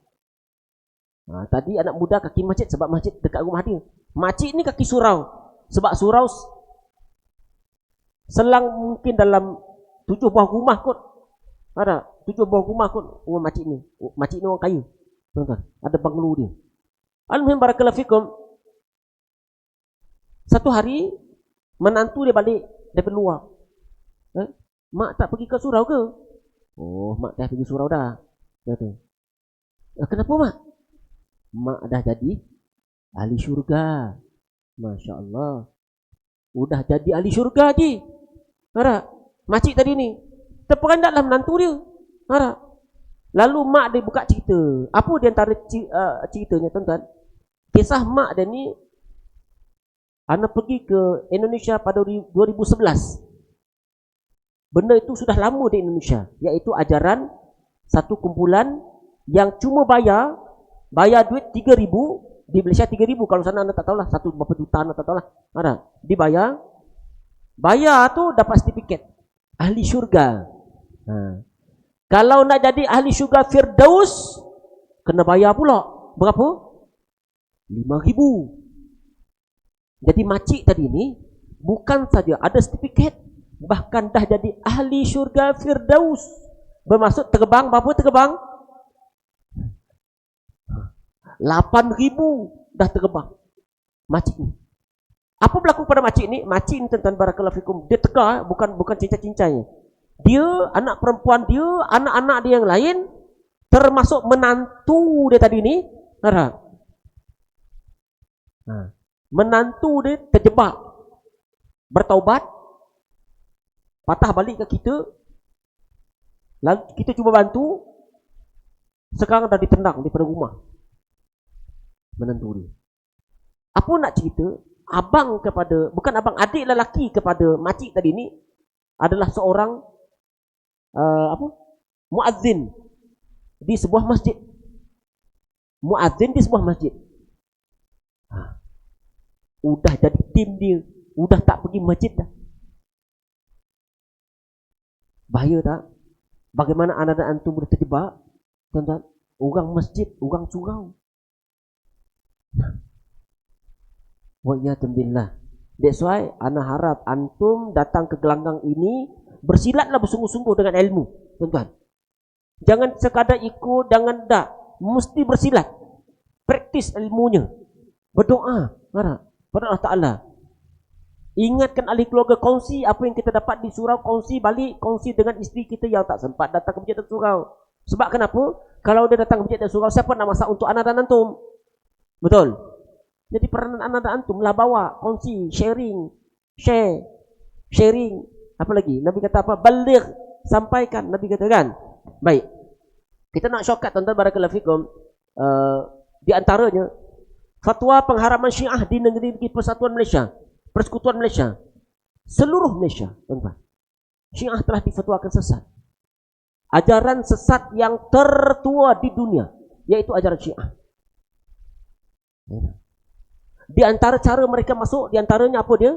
S2: Tadi anak muda kaki masjid sebab masjid dekat rumah dia. Makcik ni kaki surau. Sebab surau selang mungkin dalam 7 buah rumah kot. Ada 7 buah rumah kot rumah makcik ni. Makcik ni orang kaya. Tuan-tuan, ada banglo dia. Alhamdulillah barakallahu fikum. Satu hari menantu dia balik dari luar. Mak tak pergi ke surau ke? Oh, mak dah pergi surau dah. Kata. Kenapa mak? Mak dah jadi ahli syurga. Masya Allah. Udah jadi ahli syurga je. Harap. Makcik tadi ni terperandaklah menantu dia. Harap. Lalu mak dia buka cerita. Apa di antara ceritanya tuan-tuan? Kisah mak dia ni, anak pergi ke Indonesia pada 2011. Benda itu sudah lama di Indonesia, iaitu ajaran satu kumpulan yang cuma bayar duit 3,000 di Malaysia 3,000, kalau sana anda tak tahulah satu berapa juta anda tak tahulah. Ada dibayar, bayar tu dapat sertifikat ahli syurga. Kalau nak jadi ahli syurga Firdaus kena bayar pula berapa? 5,000. Jadi makcik tadi ni bukan saja ada sertifikat, bahkan dah jadi ahli syurga Firdaus. Bermaksud terbang berapa terbang? 8,000 dah terbang makcik ni. Apa berlaku pada makcik ni? Makcik ni tuan-tuan barakallahu fikum, dia teka, bukan cincang-cincangnya. Dia, anak perempuan dia, anak-anak dia yang lain, termasuk menantu dia tadi ni, menantu dia terjebak, bertaubat, patah balik ke kita, lalu kita cuba bantu, sekarang dah ditendang daripada rumah menantu dia. Apa nak cerita? Abang kepada, bukan abang, adik lelaki kepada makcik tadi ni adalah seorang muazzin di sebuah masjid. Muazzin di sebuah masjid. Udah jadi tim dia, udah tak pergi masjid dah. Bahaya tak? Bagaimana anak-anak antum boleh terjebak? Tuan-tuan, orang masjid, orang surau. Wa'iyadzubillah. That's why ana harap antum datang ke gelanggang ini bersilatlah bersungguh-sungguh dengan ilmu, tuan-tuan. Jangan sekadar ikut, jangan dak, mesti bersilat. Praktis ilmunya. Berdoa pada Allah Taala. Ingatkan ahli keluarga, kongsi apa yang kita dapat di surau, kongsi balik, kongsi dengan isteri kita yang tak sempat datang ke masjid dan surau. Sebab kenapa? Kalau dia datang ke masjid dan surau, siapa nak masak untuk anak dan antum? Betul? Jadi peranan anak dan antum lah bawa, kongsi, sharing. Apa lagi? Nabi kata apa? Baligh, sampaikan. Nabi kata kan? Baik. Kita nak shortcut tuan-tuan barakallahu fikum. Di antaranya fatwa pengharaman Syiah di negeri Persatuan Malaysia, Persekutuan Malaysia, seluruh Malaysia, tuan-tuan. Syiah telah difatwakan sesat. Ajaran sesat yang tertua di dunia, yaitu ajaran Syiah. Di antara cara mereka masuk, di antaranya apa dia?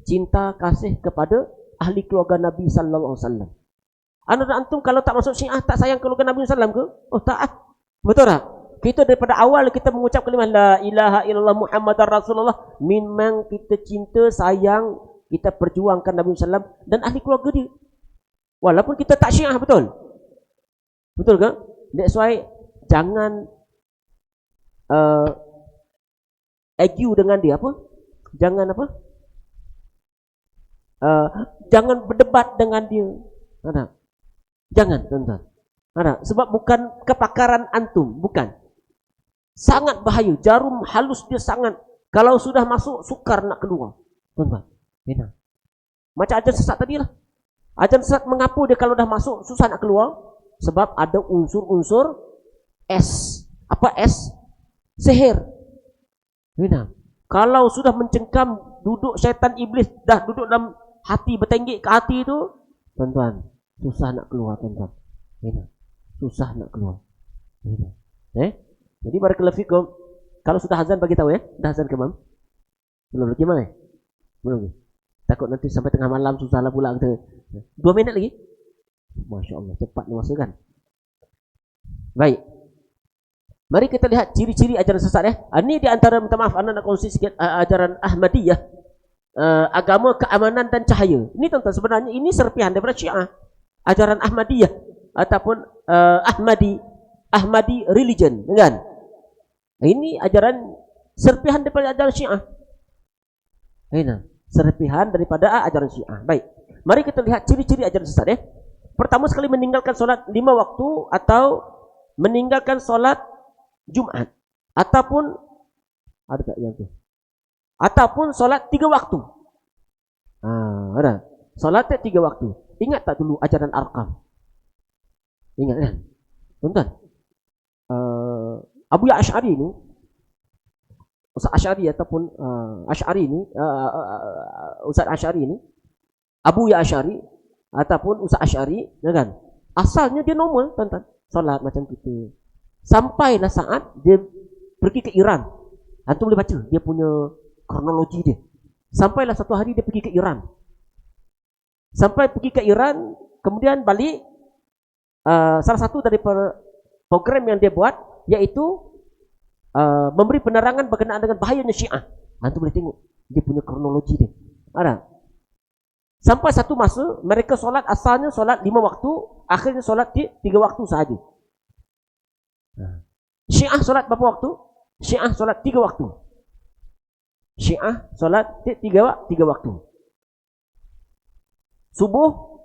S2: Cinta kasih kepada ahli keluarga Nabi sallallahu alaihi wasallam. Anak antum kalau tak masuk Syiah tak sayang keluarga Nabi sallallahu alaihi wasallam ke? Oh tak. Betul tak? Kita daripada awal kita mengucap kalimah la ilaha illallah Muhammadar Rasulullah, memang kita cinta, sayang, kita perjuangkan Nabi sallallahu alaihi wasallam dan ahli keluarga dia. Walaupun kita tak Syiah, betul? Betul ke? That's why jangan argue dengan dia apa? Jangan apa? Jangan berdebat dengan dia. Ada? Jangan, tuan-tuan. Ada? Sebab bukan kepakaran antum, bukan. Sangat bahaya. Jarum halus dia sangat. Kalau sudah masuk, sukar nak keluar. Tuan-tuan. Benar. Macam ajaran sesat tadi lah. Ajaran sesat mengapa dia kalau dah masuk susah nak keluar? Sebab ada unsur-unsur S. Apa S? Sihir. Benar. Kalau sudah mencengkam, duduk syaitan iblis, dah duduk dalam hati, bertenggik ke hati itu, tuan-tuan, susah nak keluar, tuan-tuan. Benar. Susah nak keluar. Benar. Jadi barakallahu fikum, kalau sudah azan bagi tahu ya. Dah azan ke mam? Belum lagi mana? Belum lagi. Takut nanti sampai tengah malam susah lah pula kita. 2 minit lagi. Masya Allah, cepat ni masa kan. Baik. Mari kita lihat ciri-ciri ajaran sesat ya. Ini di antara, minta maaf, anda nak kongsi sikit ajaran Ahmadiyah. Agama keamanan dan cahaya. Ini tuan-tuan, sebenarnya ini serpihan daripada Syiah. Ajaran Ahmadiyah ataupun Ahmadi religion, kan? Ini ajaran serpihan daripada ajaran Syiah. Ini serpihan daripada ajaran Syiah. Baik. Mari kita lihat ciri-ciri ajaran sesat ya. Pertama sekali, meninggalkan solat 5 waktu atau meninggalkan solat Jumat, ataupun ada tak yang tu? Ataupun solat 3 waktu. Ada. Solat 3 waktu. Ingat tak dulu ajaran Arqam? Ingat kan? Tuan-tuan. Abu Ya Asy'ari ni, Ustaz Asy'ari ataupun Asy'ari ni, Ustaz Asy'ari ni, Abu Ya Asy'ari ataupun Ustaz Asy'ari, kan? Asalnya dia normal, tuan-tuan. Solat macam kita. Sampailah saat dia pergi ke Iran. Antum boleh baca dia punya kronologi dia. Sampailah satu hari dia pergi ke Iran. Sampai pergi ke Iran, kemudian balik, salah satu daripada program yang dia buat iaitu memberi penerangan berkenaan dengan bahayanya Syiah. Antum boleh tengok dia punya kronologi dia. Ada. Sampai satu masa mereka solat, asalnya solat 5 waktu, akhirnya solat 3 waktu sahaja. Syiah solat berapa waktu? Syiah solat 3 waktu. Syiah solat 3 waktu. Subuh,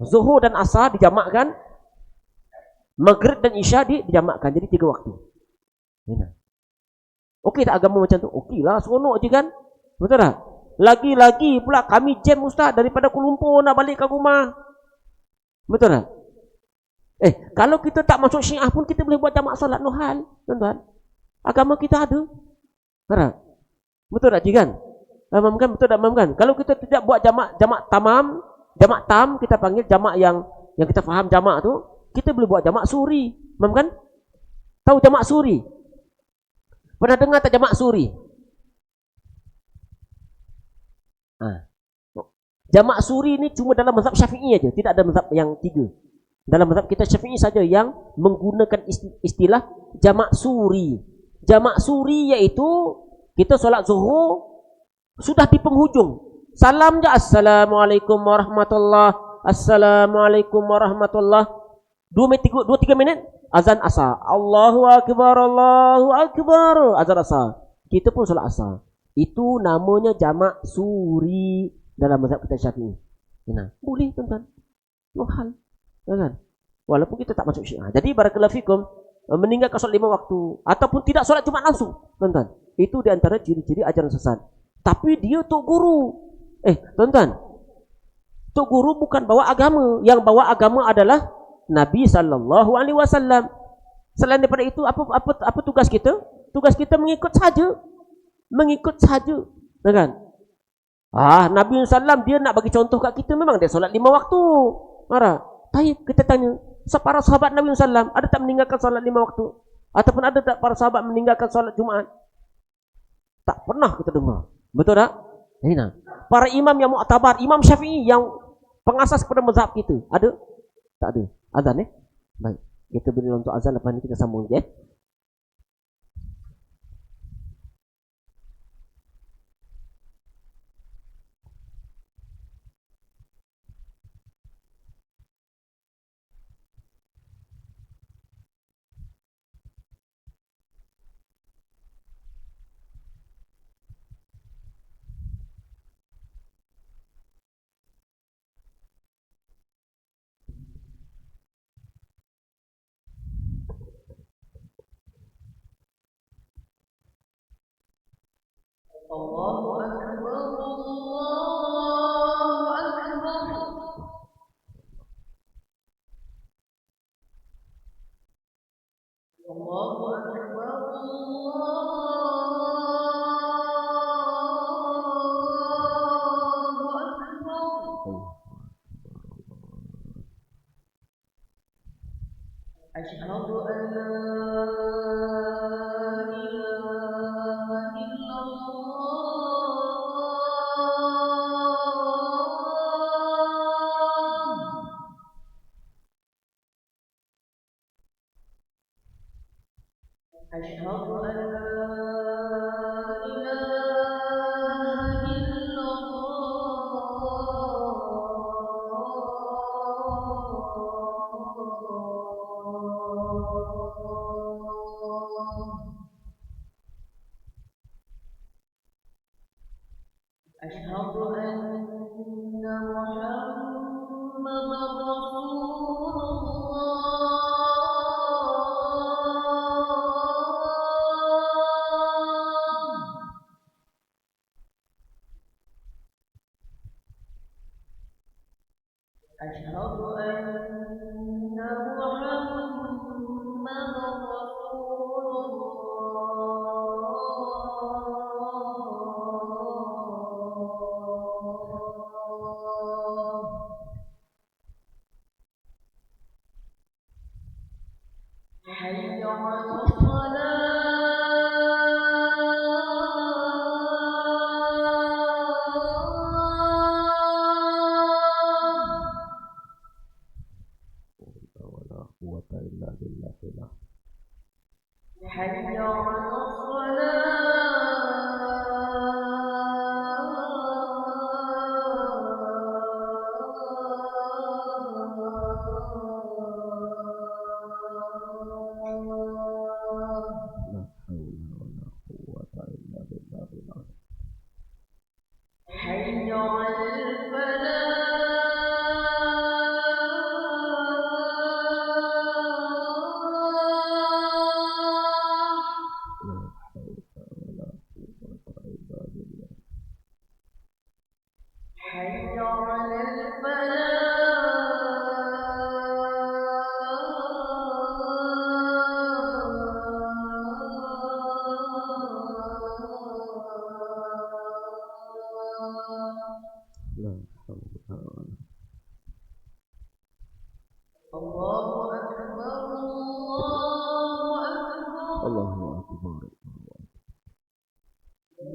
S2: Zuhur dan Asar dijamakkan, Maghrib dan Isya dijamakkan, jadi 3 waktu. Okey tak agama macam tu? Okey lah, seronok je kan? Betul tak? Lagi-lagi pula kami jam Ustaz daripada Kuala Lumpur nak balik ke rumah. Betul tak? Kalau kita tak masuk Syiah pun kita boleh buat jamak solat, no hal, tuan-tuan. Agama kita ada. Betul tak kan? Kan? Betul tak kan? Kalau kita tidak buat jamak tam, kita panggil jamak yang kita faham jamak tu, kita boleh buat jamak suri. Faham kan? Tahu jamak suri? Pernah dengar tak jamak suri? Jamak suri ni cuma dalam mazhab Syafi'i aja, tidak ada mazhab yang 3. Dalam mazhab kita Syafi'i saja yang menggunakan istilah jamak suri. Jamak suri iaitu kita solat Zuhur sudah di penghujung. Salam je, Assalamualaikum warahmatullahi, Assalamualaikum warahmatullahi. 2-3 minit azan Asar. Allahu akbar, Allahu akbar. Azan Asar. Kita pun solat Asar. Itu namanya jamak suri dalam mazhab kita Syafi'i. Boleh tuan-tuan. No hal. Kan? Walaupun kita tak masuk Syiah. Jadi barakallahu fikum, meninggalkan solat 5 waktu ataupun tidak solat Jumat langsung, tuan-tuan. Itu di antara ciri-ciri ajaran sesat. Tapi dia tok guru. Tuan-tuan. Tok guru bukan bawa agama. Yang bawa agama adalah Nabi sallallahu alaihi wasallam. Selain daripada itu, apa tugas kita? Tugas kita mengikut saja. Mengikut saja. Kan? Nabi sallam dia nak bagi contoh kat kita, memang dia solat 5 waktu. Baik, kita tanya, para sahabat Nabi sallam ada tak meninggalkan solat 5 waktu? Ataupun ada tak para sahabat meninggalkan solat Jumaat? Tak pernah kita dengar. Betul tak? Para imam yang mu'tabar, Imam Syafi'i yang pengasas kepada mazhab kita, ada? Tak ada. Azan Baik, kita beri untuk azan, lepas ni kita sambung lagi
S3: Allahu Akbar, Allahu Akbar, Allahu Akbar. Asyhadu an la ilaha illallah. أشهد أن محمدا رسول الله. أشهد أن محمدا رسول الله. حي على الصلاة.
S2: ولا قوة إلا بالله.
S3: حي على الصلاة.
S2: لا حول ولا قوة إلا بالله.
S3: حي على الفلاح.
S2: لا حول ولا قوة إلا بالله.
S3: حي على الفلاح.
S2: لا حول ولا
S3: الله أكبر الله أكبر.
S2: الله أكبر.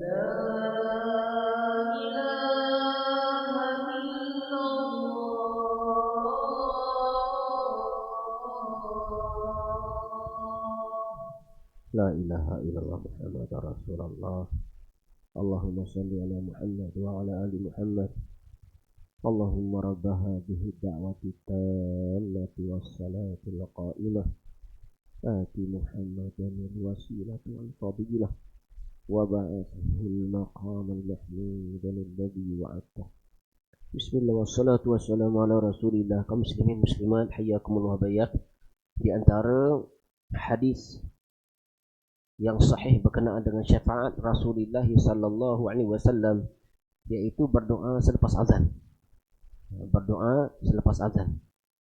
S3: لا إله إلا الله.
S2: لا إله إلا الله محمد رسول الله. اللهم صل على محمد وعلى آل محمد. اللهم رب هذه الدعوة التامة والصلاة القائمة آت محمدا الوسيلة والفضيلة وبعثه المقام المحمود الذي وعدته. بسم الله wassalatu wassalamu ala rasulillah. Kaum muslimin muslimat, hayyakumullah bayak. Di antara hadis yang sahih berkenaan dengan syafaat Rasulullah sallallahu alaihi wasallam yaitu berdoa selepas azan. Berdoa selepas azan.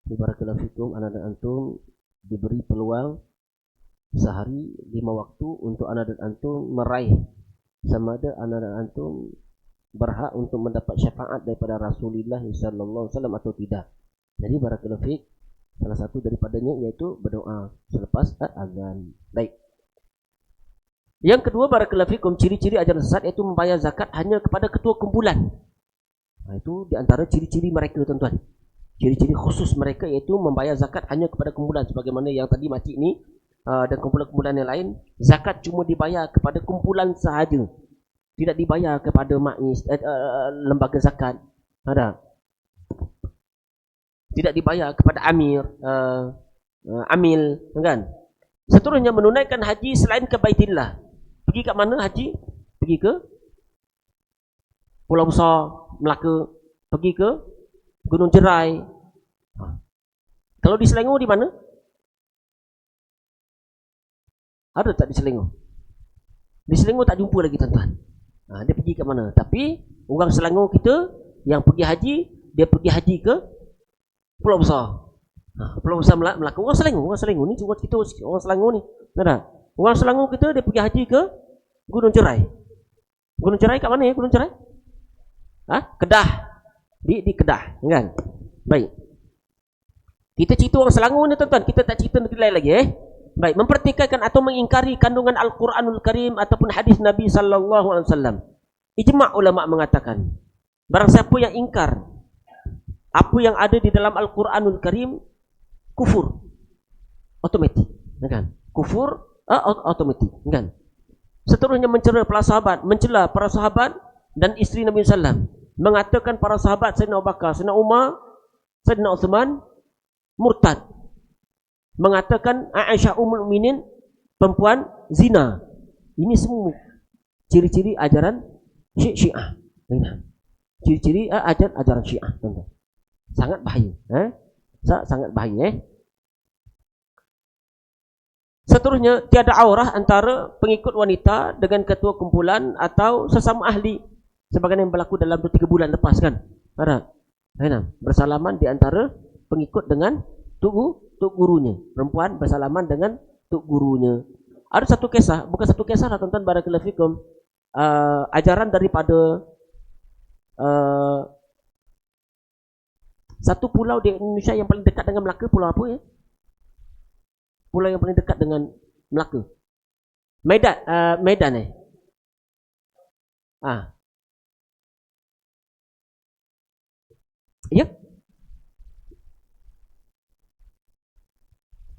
S2: Barakallahu fikum, ana dan antum diberi peluang sehari 5 waktu untuk ana dan antum meraih sama ada ana dan antum berhak untuk mendapat syafaat daripada Rasulullah sallallahu alaihi wasallam atau tidak. Jadi barakallahu fik, salah satu daripadanya yaitu berdoa selepas azan. Baik. Yang kedua barakallahu fikum, ciri-ciri ajaran sesat iaitu membayar zakat hanya kepada ketua kumpulan. Nah, itu di antara ciri-ciri mereka tuan-tuan. Ciri-ciri khusus mereka iaitu membayar zakat hanya kepada kumpulan sebagaimana yang tadi makcik ni dan kumpulan-kumpulan yang lain, zakat cuma dibayar kepada kumpulan sahaja. Tidak dibayar kepada maknis lembaga zakat. Ada. Tidak dibayar kepada amir, amil, kan? Seterusnya menunaikan haji selain ke Baitillah. Pergi ke mana haji? Pergi ke Pulau Besar, Melaka, pergi ke Gunung Jerai. Kalau di Selangor di mana? Ada tak di Selangor? Di Selangor tak jumpa lagi tuan-tuan. Dia pergi ke mana? Tapi orang Selangor kita yang pergi haji, dia pergi haji ke Pulau Besar. Pulau Besar Melaka. Orang Selangor ni cuma kita orang Selangor ni. Ada. Orang Selangor kita dia pergi haji ke Gunung Jerai. Gunung Jerai kat mana ya Gunung Jerai? Kedah. Di Kedah, kan? Baik. Kita cerita orang Selangor ni tuan-tuan, kita tak cerita negeri lain lagi Baik, mempertikaikan atau mengingkari kandungan Al-Quranul Karim ataupun hadis Nabi sallallahu alaihi wasallam. Ijma' ulama mengatakan, barang siapa yang ingkar apa yang ada di dalam Al-Quranul Karim, kufur. Otomatik, kan? Kufur otomatik, kan? Seterusnya mencela para sahabat dan isteri Nabi sallam. Mengatakan para sahabat Sayyidina Abu Bakar, Sayyidina Umar, Sayyidina Uthman murtad. Mengatakan Aisyah Ummul Mukminin perempuan zina. Ini semua ciri-ciri ajaran Syiah. Ciri-ciri ajaran Syiah, tuan-tuan. Sangat bahaya, sangat bahaya. Seterusnya, tiada aurah antara pengikut wanita dengan ketua kumpulan atau sesama ahli, sebagaimana yang berlaku dalam 3 bulan lepas kan. Bersalaman di antara pengikut dengan tuk gurunya. Perempuan bersalaman dengan tuk gurunya. Ada satu kisah, bukan satu kisah lah tuan-tuan, barakallahu fikum, ajaran daripada satu pulau di Indonesia yang paling dekat dengan Melaka. Pulau apa ya? Pulau yang paling dekat dengan Melaka. Medan ya.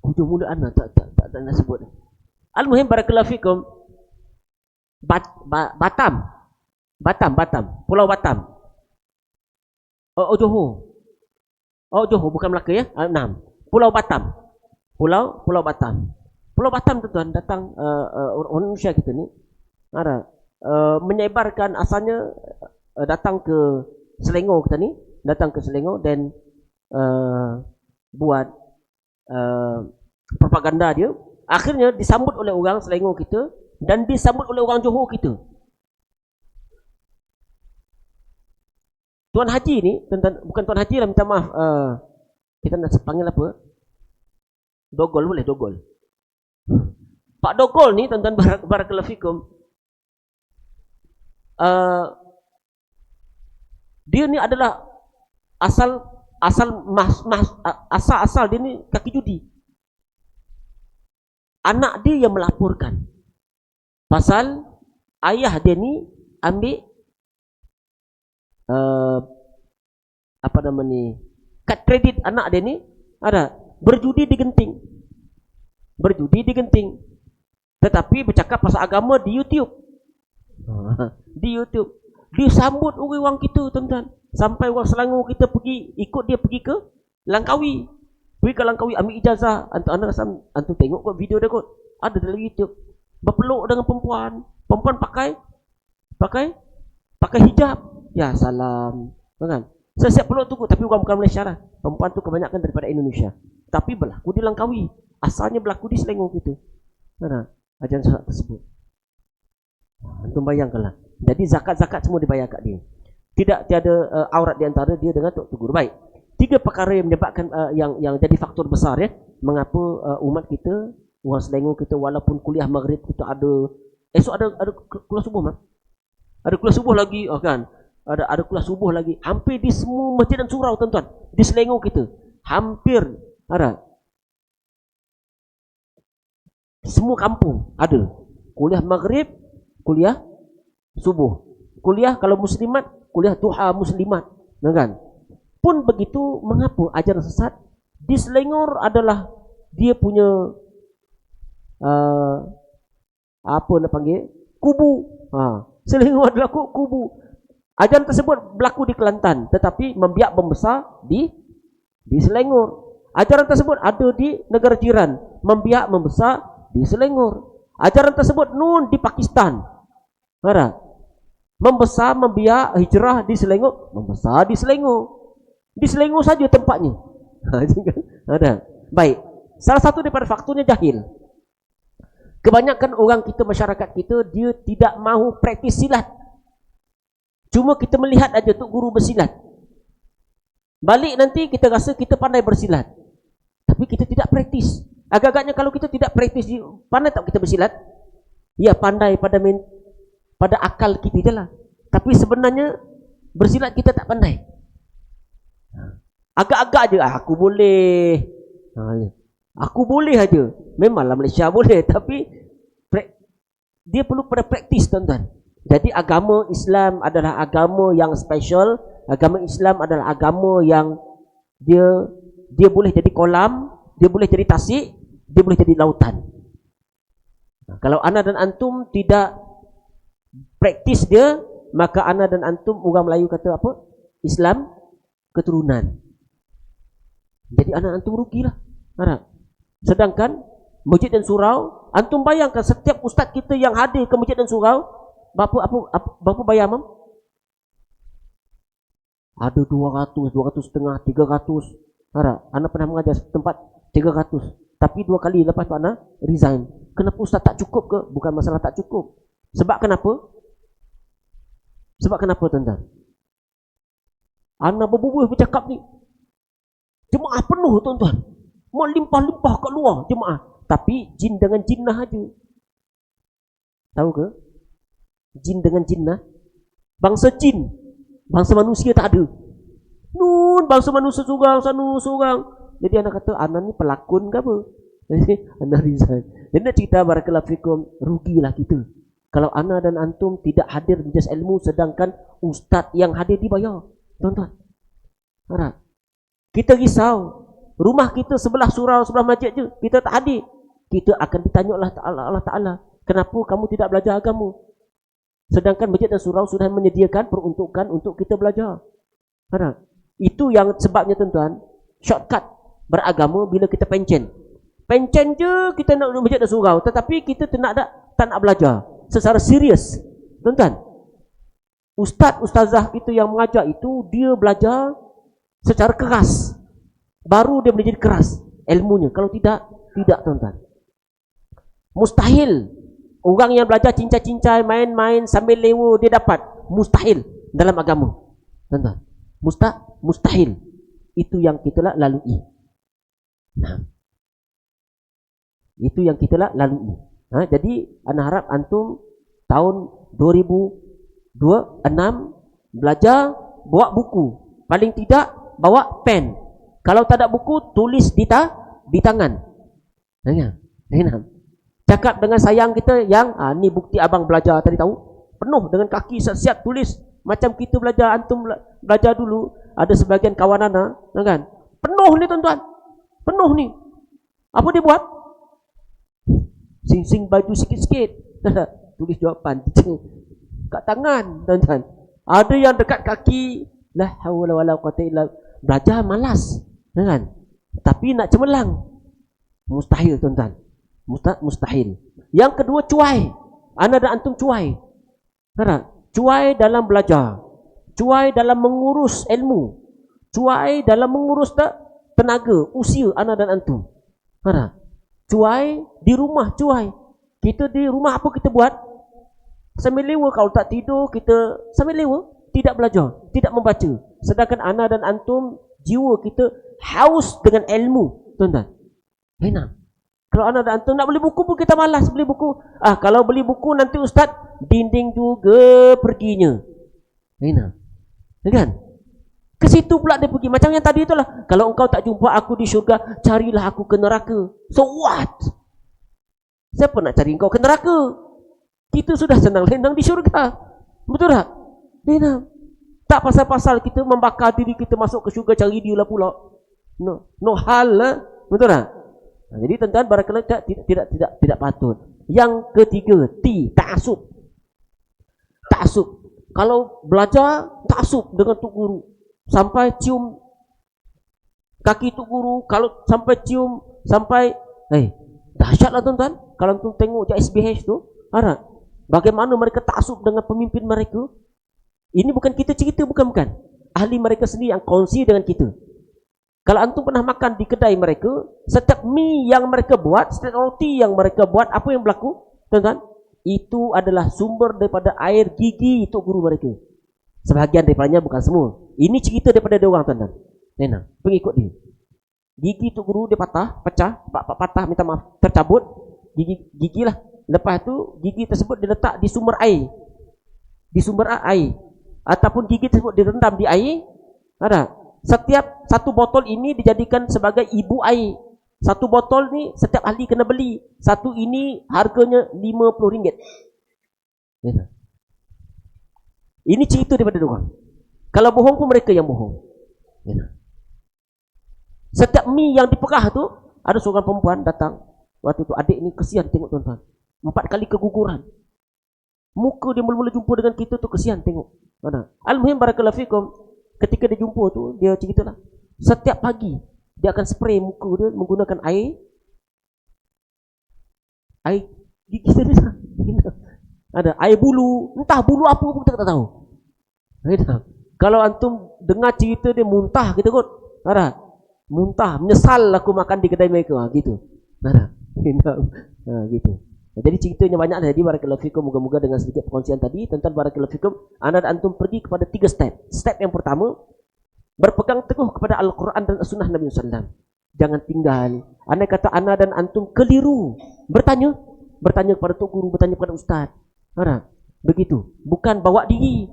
S2: Hujung mula anak tak nak sebut. Al-muhim barakallahu fikum. Batam. Pulau Batam. Johor. Johor bukan Melaka ya. 6. Pulau Batam. Pulau Batam. Pulau Batam tuan datang orang Indonesia kita ni menyebarkan, asalnya datang ke Selangor kita ni, dan buat propaganda dia. Akhirnya disambut oleh orang Selangor kita dan disambut oleh orang Johor kita. Tuan Haji ni, bukan Tuan Haji lah, minta maaf, kita nak panggil apa? Dogol boleh, Dogol. Pak Dogol ni tuan-tuan barakallahu fikum, dia ni adalah asal dia ni kaki judi. Anak dia yang melaporkan pasal ayah dia ni ambil kad kredit anak dia ni berjudi di genting. Tetapi bercakap pasal agama di YouTube. Disambut orang kita tuan-tuan. Sampai orang Selangor kita ikut dia pergi ke Langkawi. Ambil ijazah. Antum tengok kot video dia kot. Ada dalam YouTube. Berpeluk dengan perempuan. Perempuan pakai hijab. Ya salam. Kan? Saya peluk tu kot, tapi orang bukan Malaysia lah. Perempuan tu kebanyakan daripada Indonesia. Tapi berlaku di Langkawi. Asalnya berlaku di Selangor kita. Ajaran sesat tersebut. Antum bayangkanlah. Jadi zakat-zakat semua dibayar kat dia. Tiada aurat di antara dia dengan tok guru. Baik. 3 perkara yang menyebabkan yang jadi faktor besar ya. Mengapa umat kita, orang Selangor kita, walaupun kuliah maghrib kita ada, esok ada kuliah subuh mak. Ada kuliah subuh lagi, kan? Ada kuliah subuh lagi. Hampir di semua masjid dan surau tuan-tuan di Selangor kita. Hampir ada. Semua kampung ada kuliah maghrib, kuliah subuh. Kuliah kalau muslimat, kuliah duha muslimat, kan? Pun begitu, mengapa ajaran sesat di Selangor adalah dia punya apa nak panggil? Kubu. Selangor adalah kubu. Ajaran tersebut berlaku di Kelantan, tetapi membiak membesar di Selangor. Ajaran tersebut ada di negara jiran, membiak membesar di Selangor. Ajaran tersebut di Pakistan. Membesar, membiak, hijrah di Selangor, membesar di Selangor. Di Selangor saja tempatnya. Ada. Baik. Salah satu daripada faktornya jahil. Kebanyakan orang kita, masyarakat kita, dia tidak mahu praktis silat. Cuma kita melihat aja tok guru bersilat. Balik nanti kita rasa kita pandai bersilat. Tapi kita tidak praktis. Agak-agaknya kalau kita tidak praktis, pandai tak kita bersilat? Ya, pandai pada akal kita je lah. Tapi sebenarnya bersilat kita tak pandai. Agak-agak je, aku boleh. Aku boleh aja. Memanglah Malaysia boleh, tapi dia perlu pada praktis tuan-tuan. Jadi agama Islam adalah agama yang special. Agama Islam adalah agama yang dia boleh jadi kolam, dia boleh jadi tasik, dia boleh jadi lautan. Kalau ana dan antum tidak praktis dia, maka ana dan antum, orang Melayu kata apa? Islam keturunan. Jadi ana antum rugilah. Sedangkan masjid dan surau, antum bayangkan setiap ustaz kita yang hadir ke masjid dan surau, berapa bayar mam? Ada 200, 200 setengah, 300. Anak pernah mengajar tempat 300. Tapi 2 kali lepas tu anak resign. Kenapa ustaz tak cukup ke? Bukan masalah tak cukup. Sebab kenapa? Sebab kenapa tuan-tuan? Anak berbubuh bercakap ni. Jemaah penuh tuan-tuan. Melimpah-limpah kat luar jemaah. Tapi jin dengan jinnah aja. Tahu ke? Jin dengan jinnah. Bangsa jin. Bangsa manusia tak ada. Bangsa manusia seorang. Jadi anak kata, anak ni pelakon ke apa? Jadi anak resign. Jadi nak cerita barakallahu fikum, rugilah kita. Kalau anak dan antum tidak hadir di majlis ilmu, sedangkan ustaz yang hadir dibayar. Tuan-tuan. Kita risau. Rumah kita sebelah surau, sebelah masjid je. Kita tak hadir. Kita akan ditanya Allah Ta'ala. Kenapa kamu tidak belajar agama? Sedangkan masjid dan surau sudah menyediakan peruntukan untuk kita belajar. Itu yang sebabnya tuan-tuan, shortcut beragama bila kita pencen. Pencen je kita nak masjid dan surau, tetapi kita tak nak belajar secara serius. Tuan-tuan, ustazah kita yang mengajar itu, dia belajar secara keras. Baru dia menjadi keras ilmunya. Kalau tidak tuan-tuan. Mustahil orang yang belajar cincai-cincai, main-main sambil lewa dia dapat. Mustahil dalam agama. Tuan-tuan. Mustahil. Itu yang kita lalui. Itu yang kita lalui. Jadi anak harap antum tahun 2006 belajar bawa buku. Paling tidak bawa pen. Kalau tak ada buku, tulis di tangan. Cakap dengan sayang kita yang ni bukti abang belajar tadi tahu. Penuh dengan kaki siap-siap tulis. Macam kita belajar, antum belajar dulu. Ada sebagian kawan anak, kan? Penuh ni tuan-tuan. Penuh ni. Apa dia buat? Sing-sing baju sikit-sikit. Tulis jawapan kat tangan, tuan-tuan. Ada yang dekat kaki. La haula wala quwwata illa billah. Belajar malas, kan? Tapi nak cemerlang. Mustahil tuan-tuan. Mustahil. Yang kedua, cuai. Ana dan antum cuai. Cuai dalam belajar. Cuai dalam mengurus ilmu. Cuai dalam mengurus tenaga, usia ana dan antum. Cuai di rumah, cuai. Kita di rumah apa kita buat? Sambil lewa. Kalau tak tidur, kita sambil lewa. Tidak belajar, tidak membaca. Sedangkan ana dan antum, jiwa kita haus dengan ilmu, tuan-tuan. Kalau ana dan antum nak beli buku pun kita malas beli buku. Kalau beli buku nanti ustaz dinding juga perginya. Kan? Ke situ pula dia pergi. Macam yang tadi itulah. Kalau engkau tak jumpa aku di syurga, carilah aku ke neraka. So what? Siapa nak cari engkau ke neraka? Kita sudah senang-senang di syurga. Betul tak? Tak pasal-pasal kita membakar diri kita masuk ke syurga cari dia lah pula. No hal lah. Betul tak? Jadi tuan-tuan barakallahu tidak patut. Yang ketiga, ta'assub. Ta'assub. Kalau belajar ta'assub dengan tok guru. Sampai cium kaki tok guru, kalau sampai cium sampai dahsyatlah tuan-tuan. Kalau tuan tengok JSBH tu, bagaimana mereka ta'assub dengan pemimpin mereka. Ini bukan kita cerita, bukan. Ahli mereka sendiri yang kongsi dengan kita. Kalau antum pernah makan di kedai mereka, setiap mie yang mereka buat, setiap roti yang mereka buat, apa yang berlaku? Tuan-tuan, itu adalah sumber daripada air gigi tok guru mereka. Sebahagian daripadanya, bukan semua. Ini cerita daripada dia orang, tuan-tuan. Pengikut dia. Gigi tok guru dia patah, minta maaf, tercabut. Gigi lah. Lepas tu, gigi tersebut diletak di sumber air. Ataupun gigi tersebut direndam di air. Setiap satu botol ini dijadikan sebagai ibu air. Satu botol ni setiap ahli kena beli. Satu ini harganya RM50. Ini cerita daripada diorang. Kalau bohong pun mereka yang bohong. Setiap mie yang diperah tu, ada seorang perempuan datang. Waktu tu adik ni kesian tengok tuan-tuan. 4 kali keguguran. Muka dia mula-mula jumpa dengan kita tu kesian tengok. Al-muhim barakallahu fikum. Ketika dia jumpa tu, dia ceritalah. Setiap pagi, dia akan spray muka dia menggunakan air gigi dia. Ada air bulu. Entah bulu apa pun kita tak tahu. Kalau antum dengar cerita dia muntah gitu kot. Ada. Muntah, menyesal aku makan di kedai mereka gitu. Ada. Gitu. Jadi ceritanya banyak. Jadi barakallahu fikum, moga-moga dengan sedikit perkongsian tadi tentang barakallahu fikum, anda dan antum pergi kepada 3 step. Step yang pertama, berpegang teguh kepada Al-Quran dan Sunnah Nabi SAW. Jangan tinggal. Andai kata anda dan antum keliru, bertanya kepada tok guru, bertanya kepada ustaz. Ada. Begitu. Bukan bawa diri.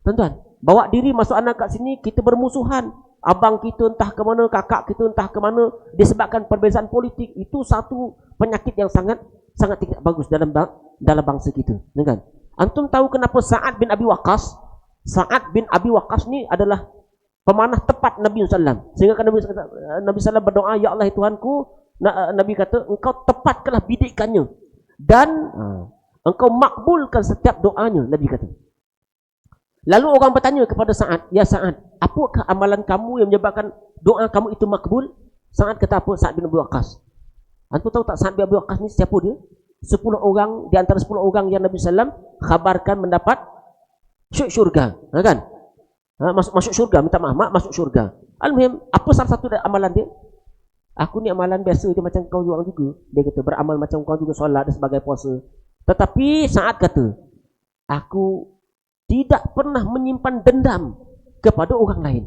S2: Tuan-tuan, bawa diri masuk anak kat sini, kita bermusuhan. Abang kita entah ke mana, kakak kita entah ke mana, disebabkan perbezaan politik. Itu satu penyakit yang sangat tidak bagus dalam bangsa kita. Kan? Antum tahu kenapa Sa'ad bin Abi Waqqas? Sa'ad bin Abi Waqqas ni adalah pemanah tepat Nabi SAW. Sehingga Nabi SAW berdoa, ya Allah Tuhanku, Nabi kata, engkau tepatkanlah bidikannya dan engkau makbulkan setiap doanya, Nabi kata. Lalu orang bertanya kepada Sa'ad, ya Sa'ad, apakah amalan kamu yang menyebabkan doa kamu itu makbul? Sa'ad kata apa? Sa'ad bin Abi Waqqas. Antum tahu tak Sa'ad bin Abi Waqqas ni siapa dia? 10 orang, di antara 10 orang yang Nabi SAW khabarkan mendapat syurga, kan? Masuk syurga, minta maaf, masuk syurga. Al-Muhim, apa salah satu amalan dia? Aku ni amalan biasa, dia macam kau orang juga. Dia kata beramal macam kau juga, solat dan sebagai puasa. Tetapi Sa'ad kata, aku tidak pernah menyimpan dendam kepada orang lain.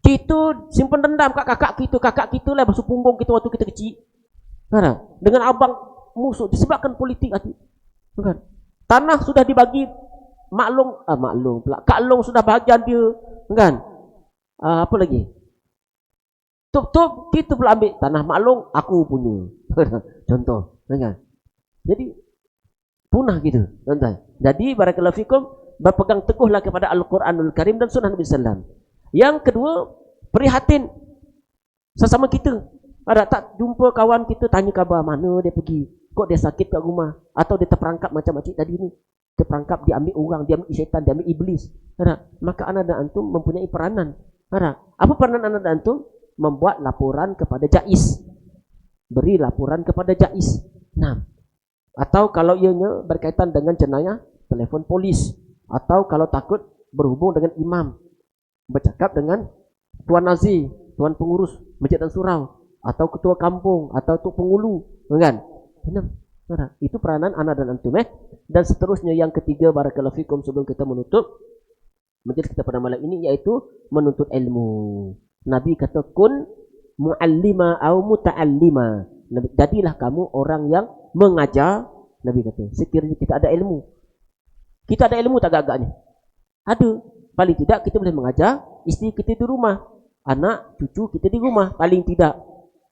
S2: Kita simpan dendam kat kakak kita lah basuh punggung kita waktu kita kecil. Dengan abang musuh disebabkan politik hati. Kan? Tanah sudah dibagi maklum pula. Kak Long sudah bahagian dia, kan? Apa lagi? Tup kita pula ambil tanah maklum aku punya. Contoh, kan? Jadi punah gitu, tuan-tuan. Jadi barakallahu fikum, berpegang teguhlah kepada Al-Quranul Karim dan Sunnah Nabi SAW. Yang kedua, prihatin sesama kita. Ada tak jumpa kawan kita, tanya khabar mana dia pergi, kok dia sakit kat rumah, atau dia terperangkap macam makcik tadi ni, terperangkap, diambil orang, diambil syaitan, diambil iblis. Ada. Maka anda dan antum mempunyai peranan. Ada. Apa peranan anda dan antum? Membuat laporan kepada JAIS. Beri laporan kepada JAIS. Nah, atau kalau ianya berkaitan dengan jenayah, telefon polis. Atau kalau takut berhubung dengan imam, bercakap dengan tuan nazir, tuan pengurus masjid dan surau, atau ketua kampung, atau tok pengulu, kan? Itu peranan anak dan antum. Dan seterusnya yang ketiga, barakallahu fikum, sebelum kita menutup majlis kita pada malam ini, yaitu menuntut ilmu. Nabi kata kun muallima au muta'allima. Jadilah kamu orang yang mengajar. Nabi kata, sekiranya kita ada ilmu. Kita ada ilmu tak agak-agaknya? Ada. Paling tidak kita boleh mengajar isteri kita di rumah, anak, cucu kita di rumah, paling tidak.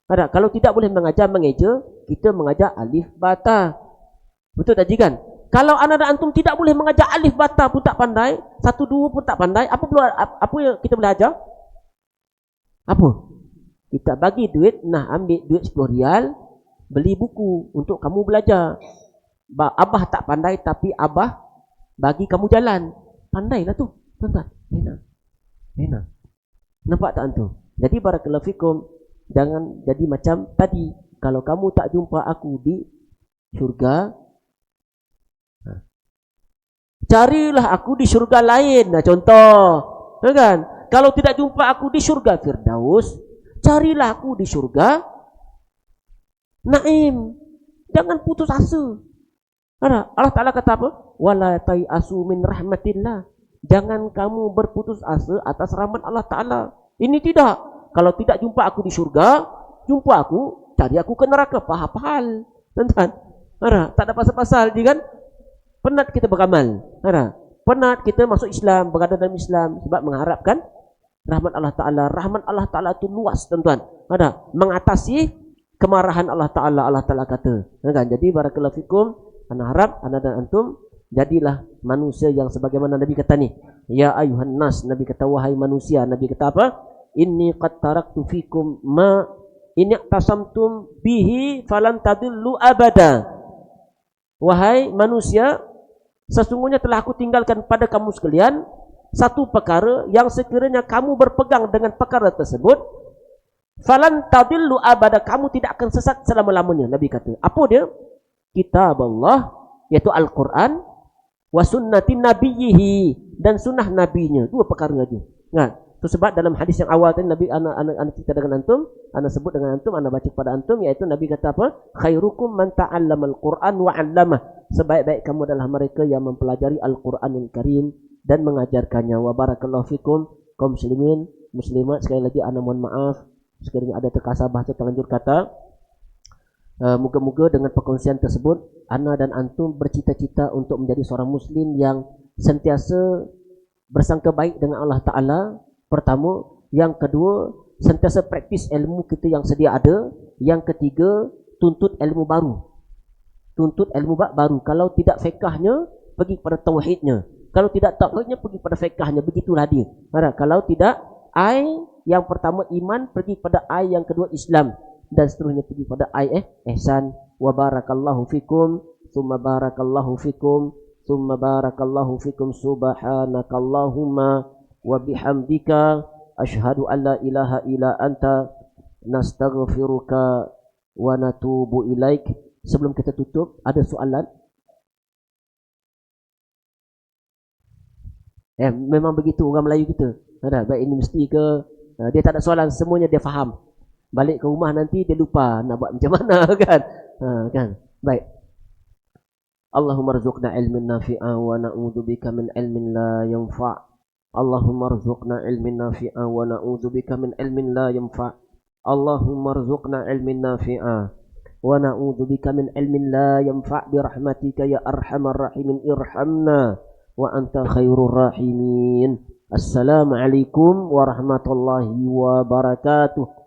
S2: Ada. Kalau tidak boleh mengajar mengeja, kita mengajar alif bata. Betul tak jikan? Kalau anak dan antum tidak boleh mengajar alif bata pun tak pandai, 1 2 pun tak pandai, apa yang kita boleh ajar? Apa? Kita bagi duit, ambil duit 10 rial, beli buku untuk kamu belajar. Abah tak pandai, tapi abah bagi kamu jalan. Pandailah tu, tuan-tuan. Enak. Nampak tak antum? Jadi barakallahu fikum, jangan jadi macam tadi. Kalau kamu tak jumpa aku di syurga, carilah aku di syurga lain. Contoh, kan? Kalau tidak jumpa aku di syurga Firdaus, carilah aku di syurga Naim. Jangan putus asa. Allah Ta'ala kata apa? Wala tai'asu min rahmatillah. Jangan kamu berputus asa atas rahmat Allah Ta'ala. Ini tidak. Kalau tidak jumpa aku di syurga, jumpa aku, cari aku ke neraka. Pahal. Tuan-tuan. Tak ada pasal-pasal je kan? Penat kita beramal. Penat kita masuk Islam, berada dalam Islam sebab mengharapkan rahmat Allah Ta'ala. Rahmat Allah Ta'ala itu luas, tuan-tuan. Mengatasi kemarahan Allah Ta'ala. Allah Ta'ala kata. Jadi barakallahu fikum, ana harap anda dan antum jadilah manusia yang sebagaimana Nabi kata ni. Ya ayuhan nas, Nabi kata wahai manusia. Nabi kata apa? Inni qad taraktu fikum ma in tasamtum bihi falan tadillu abada. Wahai manusia, sesungguhnya telah aku tinggalkan pada kamu sekalian satu perkara yang sekiranya kamu berpegang dengan perkara tersebut, falan tadillu abada, kamu tidak akan sesat selama-lamanya. Nabi kata, apa dia? Kitab Allah, yaitu Al-Quran, wa sunnatin nabiyyihi, dan sunnah nabinya. Dua perkara aja. Nah, itu sebab dalam hadis yang awal tadi Nabi anak cerita dengan antum, anak sebut dengan antum, anak baca kepada antum, iaitu Nabi kata apa? Khairukum man ta'allamal Qur'an wa 'allamah. Sebaik-baik kamu adalah mereka yang mempelajari Al-Qur'anul Karim dan mengajarkannya. Wa barakallahu fikum kaum muslimin, muslimat. Sekali lagi ana mohon maaf sekiranya ada terkasar bahasa terlanjur kata. Moga-moga dengan perkongsian tersebut ana dan antum bercita-cita untuk menjadi seorang muslim yang sentiasa bersangka baik dengan Allah Ta'ala. Pertama, yang kedua, sentiasa praktis ilmu kita yang sedia ada. Yang ketiga, tuntut ilmu baru. Tuntut ilmu baru. Kalau tidak fiqahnya, pergi pada tauhidnya. Kalau tidak tauhidnya, pergi pada fiqahnya. Begitulah dia. Kalau tidak, yang pertama iman, pergi pada yang kedua Islam, dan seterusnya pergi pada ihsan. Wa barakallahu fikum, summa barakallahu fikum, summa barakallahu fikum, subhanakallahumma wa bihamdika asyhadu an la ilaha illa anta nastaghfiruka wa natubu ilaik. Sebelum kita tutup, ada soalan? Memang begitu orang Melayu kita. Baik universiti ke, dia tak ada soalan, semuanya dia faham. Balik ke rumah nanti dia lupa nak buat macam mana kan. Kan. Baik. Allahumma rzuqna ilmin nafi'a wa na'udzubika min ilmin la yanfa'. Allahumma rzuqna ilmin nafi'a wa na'udzubika min ilmin la yanfa'. Allahumma rzuqna ilmin nafi'a wa na'udzubika min ilmin la yanfa' bi rahmatika ya arhamar rahimin irhamna wa anta khairur rahimin. Assalamualaikum warahmatullahi wabarakatuh.